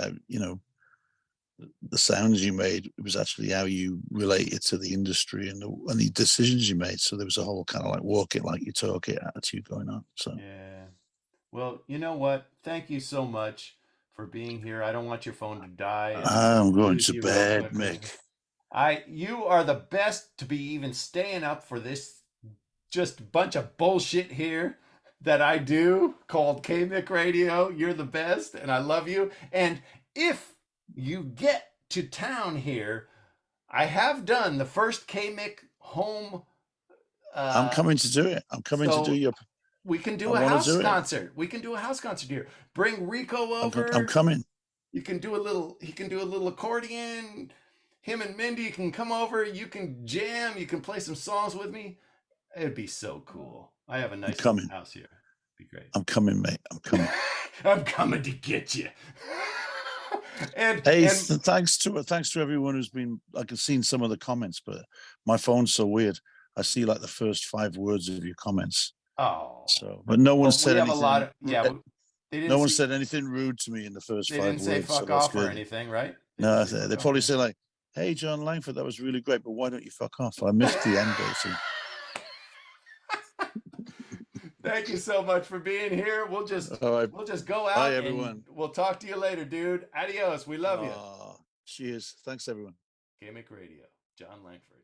the sounds you made. It was actually how you related to the industry and the decisions you made. So there was a whole kind of like walk it like you talk it attitude going on. So yeah. Well, you know what? Thank you so much for being here. I don't want your phone to die. And I'm going lose to you real bed, quick. Mick. You are the best to be even staying up for this just bunch of bullshit here that I do called KMiC Radio. You're the best, and I love you. And if you get to town here, I have done the first KMiC home. I'm coming to do it. I'm coming to do your. We can do a house concert. We can do a house concert here. Bring Rico over. I'm coming. You can do a little. He can do a little accordion. Him and Mindy can come over. You can jam. You can play some songs with me. It'd be so cool. I have a nice house here. It'd be great. I'm coming, mate. I'm coming. I'm coming to get you. Thanks to everyone who's been. I can see some of the comments, but my phone's so weird. I see like the first 5 words of your comments. Oh. So, but no one said anything. No one said anything rude to me in the first 5 words. They didn't say fuck off or anything, right? No, they probably say like, "Hey, Jon Langford, that was really great, but why don't you fuck off?" I missed the end, basically. Thank you so much for being here. We'll just go out. Bye, everyone. And we'll talk to you later, dude. Adios. We love you. Cheers. Thanks, everyone. KMiC Radio, Jon Langford.